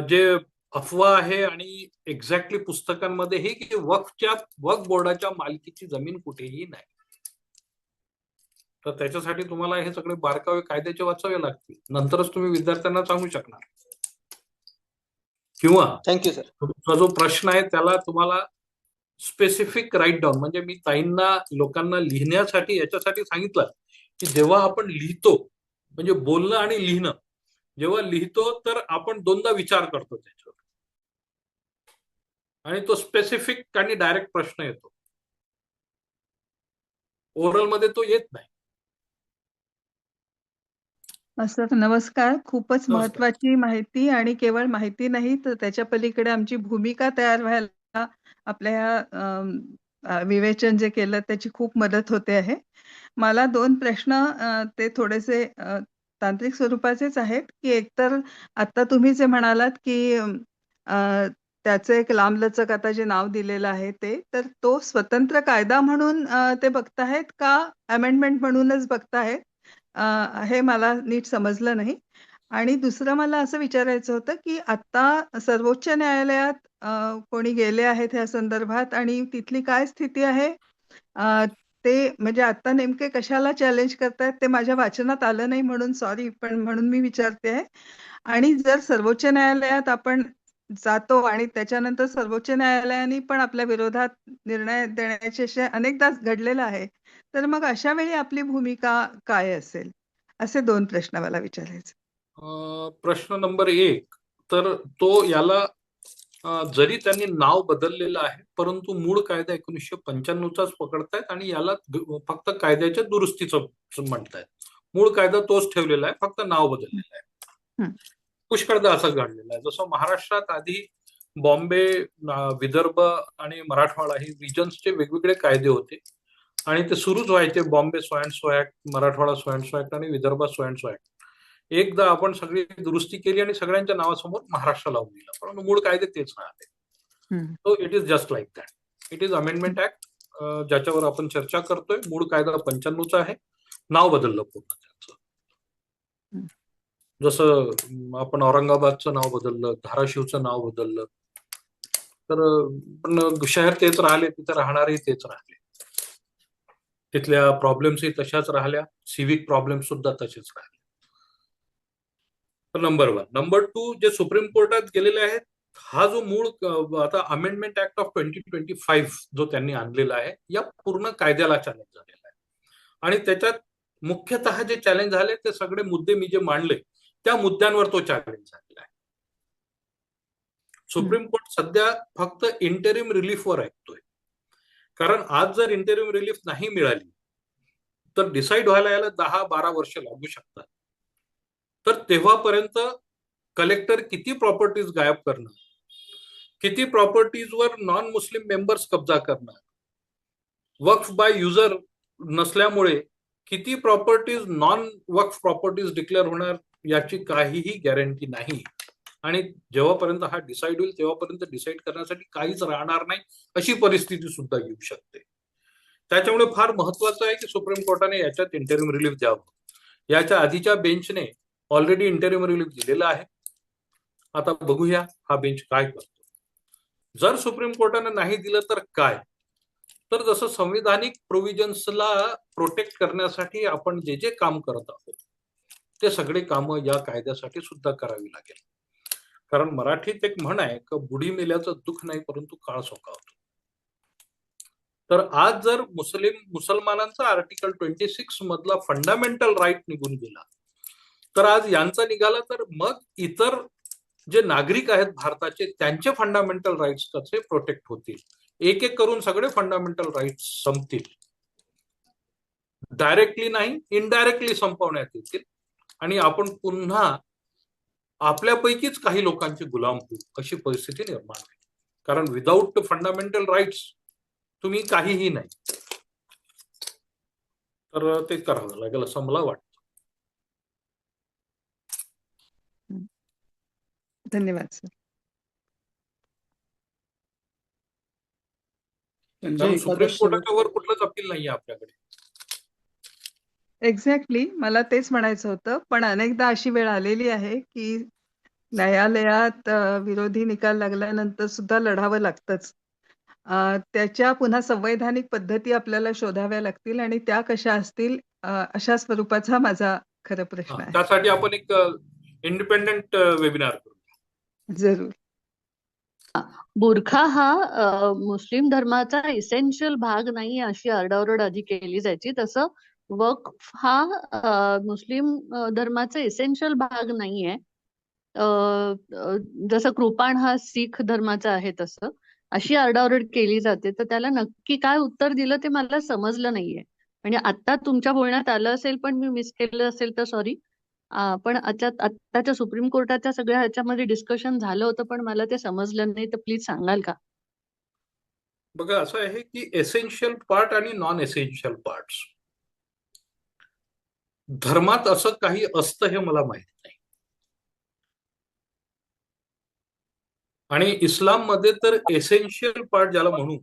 जे अफवा आहे आणि एक्झॅक्टली पुस्तकांमध्ये हे की वक्फ बोर्डाच्या मालकीची जमीन कुठेही नाही. तर त्याच्यासाठी तुम्हाला हे सगळे बारकावे कायद्याचे वाचावे लागतील, नंतरच तुम्ही विद्यार्थ्यांना सांगू शकणार. किंवा थँक्यू सर. तुमचा जो प्रश्न आहे त्याला तुम्हाला स्पेसिफिक राईट डाऊन म्हणजे मी ताईंना लोकांना लिहिण्यासाठी याच्यासाठी सांगितलं की जेव्हा आपण लिहितो म्हणजे बोलणं आणि लिहिणं जेव्हा लिहितो तर आपण दोनदा विचार करतो त्याच्यावर आणि तो स्पेसिफिक आणि डायरेक्ट प्रश्न येतो. ओरल मध्ये तो येत नाही. सर नमस्कार. खूपच नमस्कार. महत्वाची माहिती आणि केवळ माहिती नाही तर त्याच्या पलीकडे आमची भूमिका तयार व्हायला आपल्या विवेचन जे केलं त्याची खूप मदत होते आहे. मला 2 प्रश्न ते थोडेसे तांत्रिक स्वरूपाचेच आहेत, की एकतर आता तुम्ही जे म्हणालात, की त्याचं एक लांबलचक आता जे नाव दिलेलं आहे ते, तर तो स्वतंत्र कायदा म्हणून ते बघताहेत का अमेंडमेंट म्हणूनच बघताहेत? हे मला नीट समजलं नाही. आणि दुसरं मला असं विचारायचं होतं, की आता सर्वोच्च न्यायालयात कोणी गेले आहेत ह्या संदर्भात आणि तिथली काय स्थिती आहे? अ, ते म्हणजे आता नेमके कशाला चॅलेंज करतायत ते माझ्या वाचनात आलं नाही म्हणून सॉरी, पण म्हणून मी विचारते आहे. आणि जर सर्वोच्च न्यायालयात आपण जातो आणि त्याच्यानंतर सर्वोच्च न्यायालयाने पण आपल्या विरोधात निर्णय देण्याचे असे अनेकदा घडलेलं आहे. तर मग अशा वेळी आपली भूमिका काय असेल? असे 2 प्रश्न मला विचारायचे. प्रश्न नंबर 1 तर तो याला जरी त्यांनी नाव बदललेलं आहे परंतु मूळ कायदा 1995चाच पकडतायत आणि याला फक्त कायद्याच्या दुरुस्तीचं म्हणतायत. मूळ कायदा तोच ठेवलेला आहे, फक्त नाव बदललेलं आहे. पुष्कळदा असं घडलेलं आहे. जसं महाराष्ट्रात आधी बॉम्बे, विदर्भ आणि मराठवाडा हे रिजन्सचे वेगवेगळे कायदे होते आणि ते सुरूच व्हायचे. Bombay so and so act, Marathwada so and so act आणि Vidarbha so and so act. एकदा आपण सगळी दुरुस्ती केली आणि सगळ्यांच्या नावासमोर महाराष्ट्र लावून दिला, परंतु मूळ कायदे तेच राहते. So it is just like that. It is amendment act ज्याच्यावर आपण चर्चा करतोय. मूळ कायदा 95चा आहे, नाव बदललं पूर्ण त्याचं. जसं आपण औरंगाबादचं नाव बदललं, धाराशिवचं नाव बदललं, तर पण शहर तेच राहिले, तिथे राहणारही तेच राहिले. तिथल्या प्रॉब्लेम्सही तशाच राहिल्या, सिव्हिक प्रॉब्लेम सुद्धा तसेच राहिले. नंबर 1. नंबर 2 जे सुप्रीम कोर्टात गेलेले आहेत, हा जो मूळ आता अमेंडमेंट ऍक्ट ऑफ 2025 जो त्यांनी आणलेला आहे या पूर्ण कायद्याला चॅलेंज झालेला आहे. आणि त्याच्यात मुख्यतः जे चॅलेंज झाले ते सगळे मुद्दे मी जे मांडले त्या मुद्द्यांवर तो चॅलेंज झालेला आहे. सुप्रीम कोर्ट सध्या फक्त इंटरिम रिलीफवर ऐकतोय. कारण आज जर इंटरिम रिलीफ नाही मिळाली तर डिसाईड व्हायला याला 10-12 वर्ष लागू शकतात. तर तेव्हापर्यंत कलेक्टर किती प्रॉपर्टीज गायब करणार, किती प्रॉपर्टीजवर नॉन मुस्लिम मेंबर्स कब्जा करणार, वक्फ बाय युजर नसल्यामुळे किती प्रॉपर्टीज नॉन वक्फ प्रॉपर्टीज डिक्लेअर होणार याची काहीही गॅरंटी नाही. आणि जेव्हापर्यंत हा डिसाईड होईल तेव्हापर्यंत डिसाईड करण्यासाठी काहीच राहणार नाही अशी परिस्थिती सुद्धा येऊ शकते. त्याच्यामुळे फार महत्वाचं आहे की सुप्रीम कोर्टाने याच्यात इंटरिम रिलीफ द्यावं. याच्या आधीच्या बेंचने ऑलरेडी इंटरिम रिलीफ दिलेला आहे. आता बघूया हा बेंच काय करतो. जर सुप्रीम कोर्टाने नाही दिलं तर काय, तर जसं संविधानिक प्रोव्हिजन्सला प्रोटेक्ट करण्यासाठी आपण जे जे काम करत आहोत ते सगळे कामं या कायद्यासाठी सुद्धा करावी लागेल. कारण मराठीत एक म्हण आहे की बुडी मेल्याचं दुःख नाही परंतु काळ सोकावतो. तर आज जर मुसलमानांचा आर्टिकल 26 मधला फंडामेंटल राईट निघून गेला, तर आज यांचा निघाला, तर मग इतर जे नागरिक आहेत भारताचे त्यांचे फंडामेंटल राईट्स कसे प्रोटेक्ट होतील. एक एक करून सगळे फंडामेंटल राईट्स संपतील. डायरेक्टली नाही, इनडायरेक्टली संपवण्यात येतील आणि आपण पुन्हा आपल्यापैकीच काही लोकांचे गुलाम होऊ अशी परिस्थिती निर्माण होईल. कारण विदाऊट फंडामेंटल राईट्स तुम्ही काहीही नाही. तर ते करावं लागेल असं मला वाटतं. धन्यवाद सर. कारण सुप्रीम कोर्टाच्या वर कुठलंच अपील नाहीये आपल्याकडे. एक्झॅक्टली मला तेच म्हणायचं होतं. पण अनेकदा अशी वेळ आलेली आहे की न्यायालयात विरोधी निकाल लागल्यानंतर सुद्धा लढावं लागतंच. त्याच्या पुन्हा संवैधानिक पद्धती आपल्याला शोधाव्या लागतील आणि त्या कशा असतील अशा स्वरूपाचा माझा खरं प्रश्न आहे. त्यासाठी आपण एक इंडिपेंडंट वेबिनार करू. जरूर. बुरखा हा मुस्लिम धर्माचा इसेन्शियल भाग नाही अशी आरडाओरड आधी केली जायची. तसं वक्फ हा मुस्लिम धर्माचा इसेन्शियल भाग नाहीये. जसं कृपाण हा शीख धर्माचा आहे तसं अशी आरडाओरड केली जाते. तर त्याला नक्की काय उत्तर दिलं ते मला समजलं नाहीये. म्हणजे आता तुमच्या बोलण्यात आलं असेल पण मी मिस केलं असेल तर सॉरी. पण आताच्या सुप्रीम कोर्टाच्या सगळ्या ह्याच्यामध्ये डिस्कशन झालं होतं पण मला ते समजलं नाही, तर प्लीज सांगाल का? बघा, असं आहे की एसेन्शियल पार्ट आणि नॉन एसेन्शियल पार्ट्स धर्मात असं काही असतं हे मला माहित नाही. आणि इस्लाम मध्ये तर एसेन्शियल पार्ट ज्याला म्हणू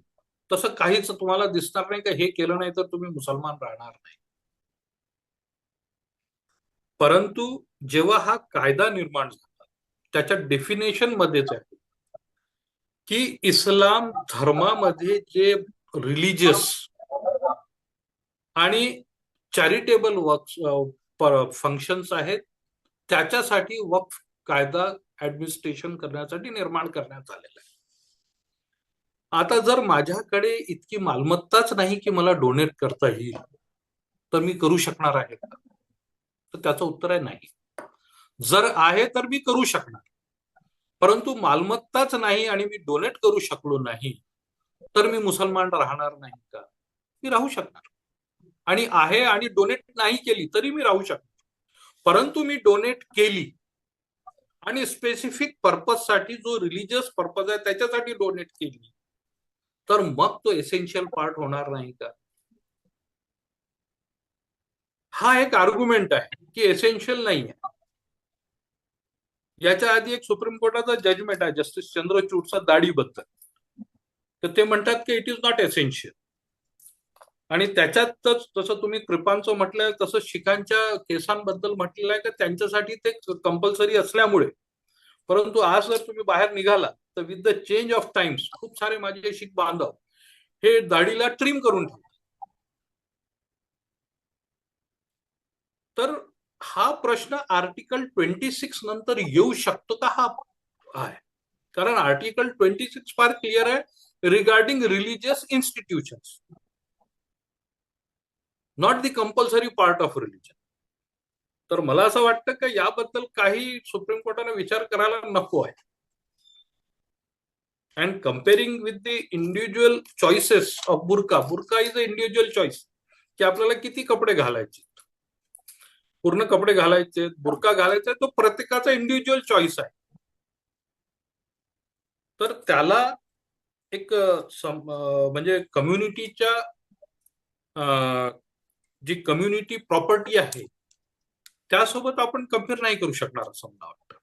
तसं काहीच तुम्हाला दिसणार नाही का हे केलं नाही तर तुम्ही मुसलमान राहणार नाही. परंतु जेव्हा हा कायदा निर्माण झाला त्याच्या डेफिनेशन मध्येच आहे की इस्लाम धर्मामध्ये जे रिलिजियस आणि चॅरिटेबल फंक्शन्स आहेत त्याच्यासाठी वक्फ कायदा ऍडमिनिस्ट्रेशन करण्यासाठी निर्माण करण्यात आलेला आहे. आता जर माझ्याकडे इतकी मालमत्ताच नाही की मला डोनेट करता येईल तर मी करू शकणार आहे का? तर त्याचं उत्तर आहे नाही. जर आहे तर मी करू शकणार, परंतु मालमत्ताच नाही आणि मी डोनेट करू शकलो नाही तर मी मुसलमान राहणार नाही का? मी राहू शकणार. आणि आहे आणि डोनेट नाही केली तरी मी राहू शकणार. परंतु मी डोनेट केली आणि स्पेसिफिक पर्पज साठी जो रिलिजियस पर्पज आहे त्याच्यासाठी डोनेट केली तर मग तो एसेन्शियल पार्ट होणार नाही का? हा एक आर्ग्युमेंट आहे की एसेन्शियल नाही आहे. याच्या आधी एक सुप्रीम कोर्टाचा जजमेंट आहे जस्टिस चंद्रचूडचा दाढीबद्दल, तर ते म्हणतात की इट इज नॉट एसेन्शियल. आणि त्याच्यातच जसं तुम्ही कृपांचं म्हटलंय तसं शिखांच्या केसांबद्दल म्हटलेलं आहे की त्यांच्यासाठी ते कंपल्सरी असल्यामुळे. परंतु आज जर तुम्ही बाहेर निघाला तर with the change of times खूप सारे माझे शीख बांधव हे दाढीला ट्रिम करून ठेवतात. तर हा प्रश्न आर्टिकल 26 नंतर येऊ शकतो का हा आहे. कारण आर्टिकल 26 फार क्लिअर आहे regarding religious institutions, not the compulsory part of religion. तर मला असं वाटतं की याबद्दल काही सुप्रीम कोर्टाने विचार करायला नको आहे. And comparing with the individual choices of burqa is a individual choice की आपल्याला किती कपडे घालायचे, पूर्ण कपडे घालायचे, बुरका घालायचा, तो प्रत्येकाचा इंडिव्हिज्युअल चॉईस आहे. तर त्याला एक म्हणजे कम्युनिटीच्या जी कम्युनिटी प्रॉपर्टी आहे त्यासोबत आपण कम्पेअर नाही करू शकणार असं मला वाटतं.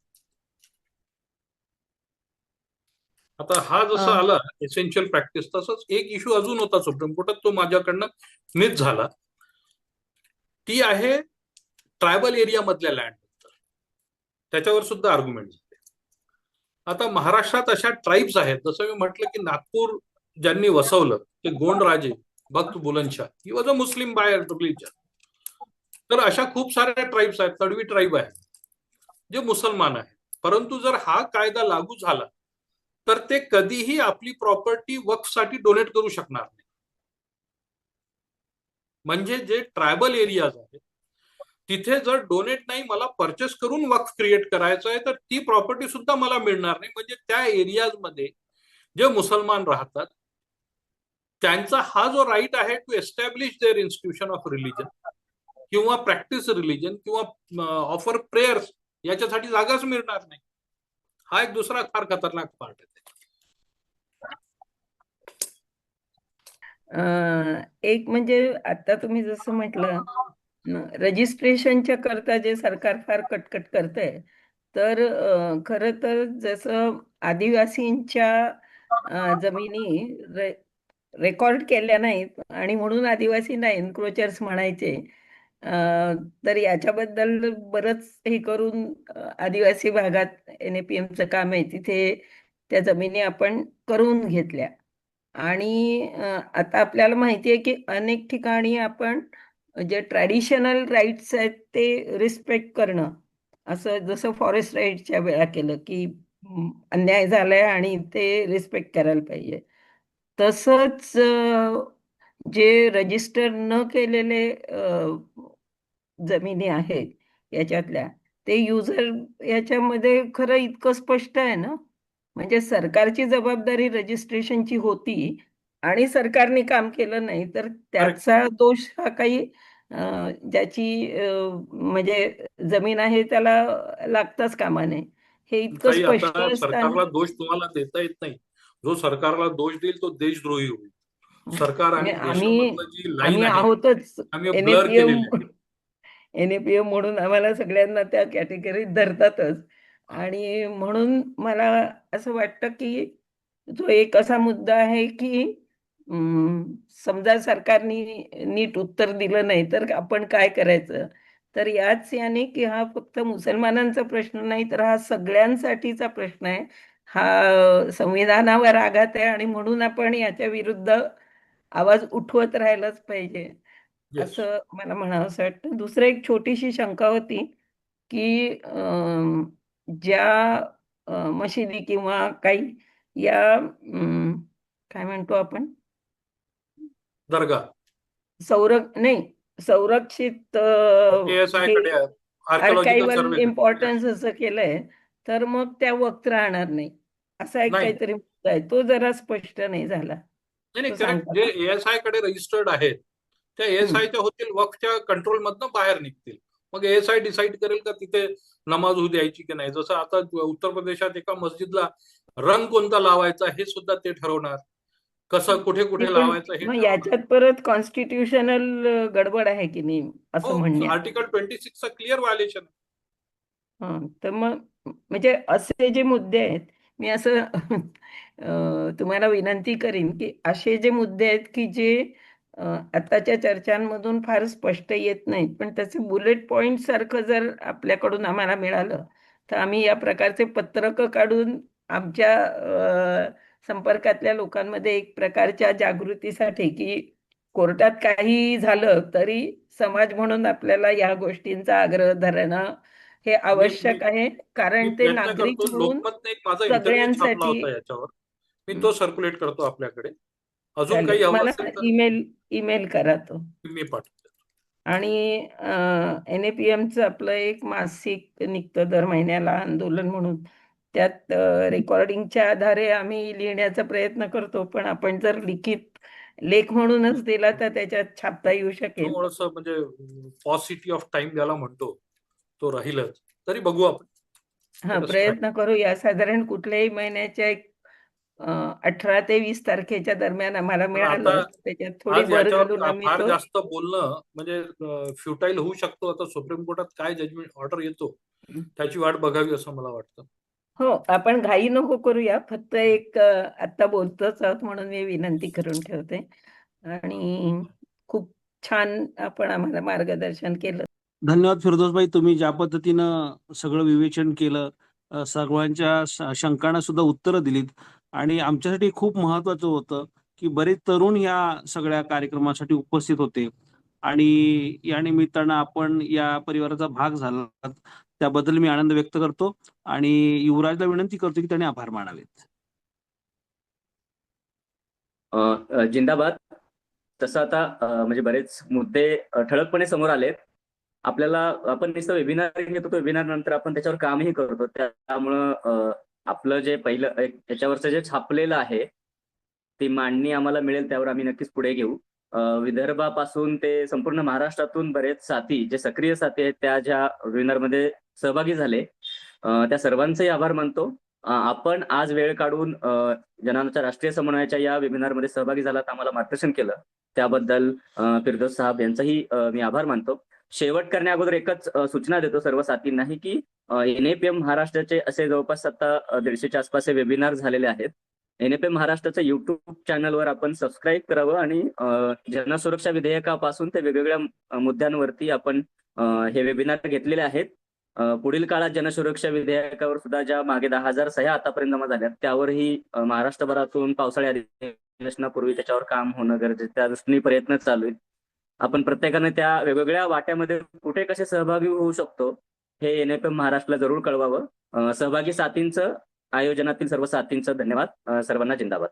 आता हा जसा अं, आला एसेन्शियल प्रॅक्टिस, तसंच एक इश्यू अजून होता सुप्रीम कोर्टात, तो माझ्याकडनं मिस झाला. ती आहे ट्रायबल एरिया मधल्या लँड, त्याच्यावर सुद्धा आर्ग्युमेंट झाले. आता महाराष्ट्रात अशा ट्राईब्स आहेत, जसं मी म्हटलं की नागपूर ज्यांनी वसवलं ते गोंडराजे, Bakht Bulandshah, he was a Muslim by religion. तर अशा खूप साऱ्या ट्राईब्स आहेत, तडवी ट्राईब आहे जे मुसलमान आहेत. परंतु जर हा कायदा लागू झाला तर ते कधीही आपली प्रॉपर्टी वक्फसाठी डोनेट करू शकणार नाही. म्हणजे जे ट्रायबल एरियाज आहेत तिथे जर डोनेट नाही, मला परचेस करून वक्फ क्रिएट करायचं आहे, तर ती प्रॉपर्टी सुद्धा मला मिळणार नाही. म्हणजे त्या एरियाजमध्ये जे मुसलमान राहतात त्यांचा हा जो राईट आहे to establish their institution of religion किंवा प्रॅक्टिस रिलीजन किंवा ऑफर प्रेयर्स, याच्यासाठी जागाच मिळणार नाही. हा एक दुसरा फार खतरनाक पार्ट आहे. एक म्हणजे आता तुम्ही जसं म्हटलं, रजिस्ट्रेशनच्या करता जे सरकार फार कटकट करतंय, तर खरं तर जसं आदिवासींच्या जमिनी रेकॉर्ड केल्या नाहीत आणि म्हणून आदिवासींना एन्क्रोचर्स म्हणायचे. तर याच्याबद्दल बरंच हे करून आदिवासी भागात NAPMचं काम आहे, तिथे त्या जमिनी आपण करून घेतल्या. आणि आता आपल्याला माहिती आहे की अनेक ठिकाणी आपण जे ट्रॅडिशनल राईट्स आहेत ते रिस्पेक्ट करणं, असं जसं फॉरेस्ट राईट्सच्या वेळा केलं की अन्याय झालाय आणि ते रिस्पेक्ट करायला पाहिजे. तसंच जे रजिस्टर न केलेले जमिनी आहेत याच्यातल्या, ते युजर याच्यामध्ये खरं इतकं स्पष्ट आहे ना, म्हणजे सरकारची जबाबदारी रजिस्ट्रेशनची होती आणि सरकारने काम केलं नाही, तर करेक्ट. त्याचा दोष हा काही ज्याची म्हणजे जमीन आहे त्याला लागताच कामा नये, हे इतकं ताई, स्पष्ट आता असताना. सरकारला दोष तुम्हाला देता येत नाही. जो सरकारला दोष देईल तो देशद्रोही होईल. सरकार म्हणजे आणि आम्ही देशामधलं जी लाईन आम्ही आहे आहोतच आम्ही ब्लर NAPM. केलेली आहे. NAPM म्हणून आम्हाला सगळ्यांना त्या कॅटेगरीत धरतातच. आणि म्हणून मला असं वाटतं की जो एक असा मुद्दा आहे की समजा सरकारने नीट उत्तर दिलं नाही तर आपण काय करायचं. तर याच याने की हा फक्त मुसलमानांचा प्रश्न नाही, तर हा सगळ्यांसाठीचा प्रश्न आहे. हा संविधानावर आघात आहे आणि म्हणून आपण याच्या विरुद्ध आवाज उठवत राहायलाच पाहिजे, येस. असं मला म्हणावंसं वाटतं. दुसरं एक छोटीशी शंका होती की ज्या मशिदी किंवा काही या काय म्हणतो आपण, दर्गा नाही, संरक्षित ASI हे कडे आर्किओलॉजिकल आर्काइव्हल सर्वे. इम्पॉर्टन्स असं केलंय, तर मग त्या वक्त राहणार नाही, असा एक नाही काहीतरी मुद्दा आहे, तो जरा स्पष्ट नाही झाला. नाही, तो करेक्ट. सांगता जे का? ASI कडे रजिस्टर्ड आहेत त्या हं. ASI च्या होतील, वक्फच्या कंट्रोल मधनं बाहेर निघतील. मग ASI डिसाईड करेल का तिथे नमाज होऊ द्यायची की नाही. जसं आता उत्तर प्रदेशात एका मस्जिदला रंग कोणता लावायचा हे सुद्धा ते ठरवणार, कसं कुठे नाही, कुठे पण लावायचं हे मग ठरवणार. याच्यात परत कॉन्स्टिट्यूशनल गडबड आहे की नाही, हो, असं म्हणणे. आर्टिकल 26 चा क्लिअर व्हायलेशन आहे. तर मग म्हणजे असे जे मुद्दे आहेत, मी असं तुम्हाला विनंती करीन की असे जे मुद्दे आहेत की जे आताच्या चर्चांमधून फार स्पष्ट येत नाहीत, पण त्याचे बुलेट पॉइंट सारखं जर आपल्याकडून आम्हाला मिळालं, तर आम्ही या प्रकारचे पत्रकं काढून आमच्या संपर्कातल्या लोकांमध्ये एक प्रकारच्या जागृतीसाठी, की कोर्टात काही झालं तरी समाज म्हणून आपल्याला या गोष्टींचा आग्रह धरणं हे मी मी आवश्यक आहे, मी कारण ते प्रयत्न नागरिक करतो. म्हणून लोकमतने एक माझा इंटरव्ह्यू छापला सगळ्यांसाठी. होता याच्यावर, मी हं, तो सर्क्युलेट करतो आपल्याकडे. अजून काही चालेल, हवं मला असेल तर ईमेल करा तो. मी पाठवतो. आणि NAPMचं आपलं एक मासिक निघतं दर महिन्याला, आंदोलन म्हणून. त्यात रेकॉर्डिंगच्या आधारे आम्ही लिहिण्याचा प्रयत्न करतो, पण आपण जर लिखित लेख म्हणूनच दिला तर त्याच्यात छापता येऊ शकेल. थोडस म्हणजे पॉसिटी ऑफ टाइम ज्याला म्हणतो तो राहीलच, तरी बघू आपण. हा, Let us try. प्रयत्न करूया. साधारण कुठल्याही महिन्याच्या एक 18 ते 20 तारखेच्या दरम्यान आम्हाला पण मिळालं. आता त्याच्यात थोडी आज भर याच्यावर घालून आम्ही फार तो जास्त बोलणं म्हणजे फ्युटाईल होऊ शकतो. आता सुप्रीम कोर्टात काय जजमेंट ऑर्डर येतो त्याची वाट बघावी असं मला वाटतं. हो, आपण घाई नको करूया. फक्त एक आता बोलतोच आहोत म्हणून मी विनंती करून ठेवते. आणि खूप छान आपण आम्हाला मार्गदर्शन केलं. धन्यवाद फिरदौसभाई, तुम्ही ज्या पद्धतीनं सगळं विवेचन केलं, सर्वांच्या शंकांना सुद्धा उत्तरं दिलीत आणि आमच्यासाठी खूप महत्वाचं होतं की बरेच तरुण या सगळ्या कार्यक्रमासाठी उपस्थित होते आणि या निमित्तानं आपण या परिवाराचा भाग झाला, त्याबद्दल मी आनंद व्यक्त करतो आणि युवराजला विनंती करतो की त्याने आभार मानावेत. जिंदाबाद. तसं आता म्हणजे बरेच मुद्दे ठळकपणे समोर आलेत. आपल्याला आपण नुसतं वेबिनार घेतो, तो वेबिनार नंतर आपण त्याच्यावर कामही करतो. त्यामुळं आपलं जे पहिलं याच्यावरचं जे छापलेलं आहे ती मांडणी आम्हाला मिळेल, त्यावर आम्ही नक्कीच पुढे घेऊ. विदर्भापासून ते संपूर्ण महाराष्ट्रातून बरेच साथी, जे सक्रिय साथी आहेत, त्या ज्या वेबिनारमध्ये सहभागी झाले, त्या सर्वांचेही आभार मानतो. आपण आज वेळ काढून जनांच्या राष्ट्रीय समन्वयाच्या या वेबिनारमध्ये सहभागी झालात, आम्हाला मार्गदर्शन केलं, त्याबद्दल फिरदौस साहेब यांचाही मी आभार मानतो. शेवट करण्या अगोदर एकच सूचना देतो सर्व साथींनाही की NAPM महाराष्ट्राचे असे जवळपास आता 150च्या आसपास वेबिनार झालेले आहेत. NAPM महाराष्ट्राच्या युट्यूब चॅनलवर आपण सबस्क्राईब करावं आणि जनसुरक्षा विधेयकापासून ते वेगवेगळ्या मुद्द्यांवरती आपण हे वेबिनार घेतलेले आहेत. पुढील काळात जनसुरक्षा विधेयकावर सुद्धा ज्या मागे 10,000 सह्या आतापर्यंत जमा झाल्या, त्यावरही महाराष्ट्रभरातून पावसाळी अधिवेशनापूर्वी त्याच्यावर काम होणं गरजेचं, त्या दृष्टीने प्रयत्न चालू आहेत. आपण प्रत्येकाने त्या वेगवेगळ्या वाट्यामध्ये कुठे कसे सहभागी होऊ शकतो हे NAPM महाराष्ट्राला जरूर कळवावं. सहभागी साथींचं, आयोजनातील सर्व साथींचं धन्यवाद. सर्वांना जिंदाबाद.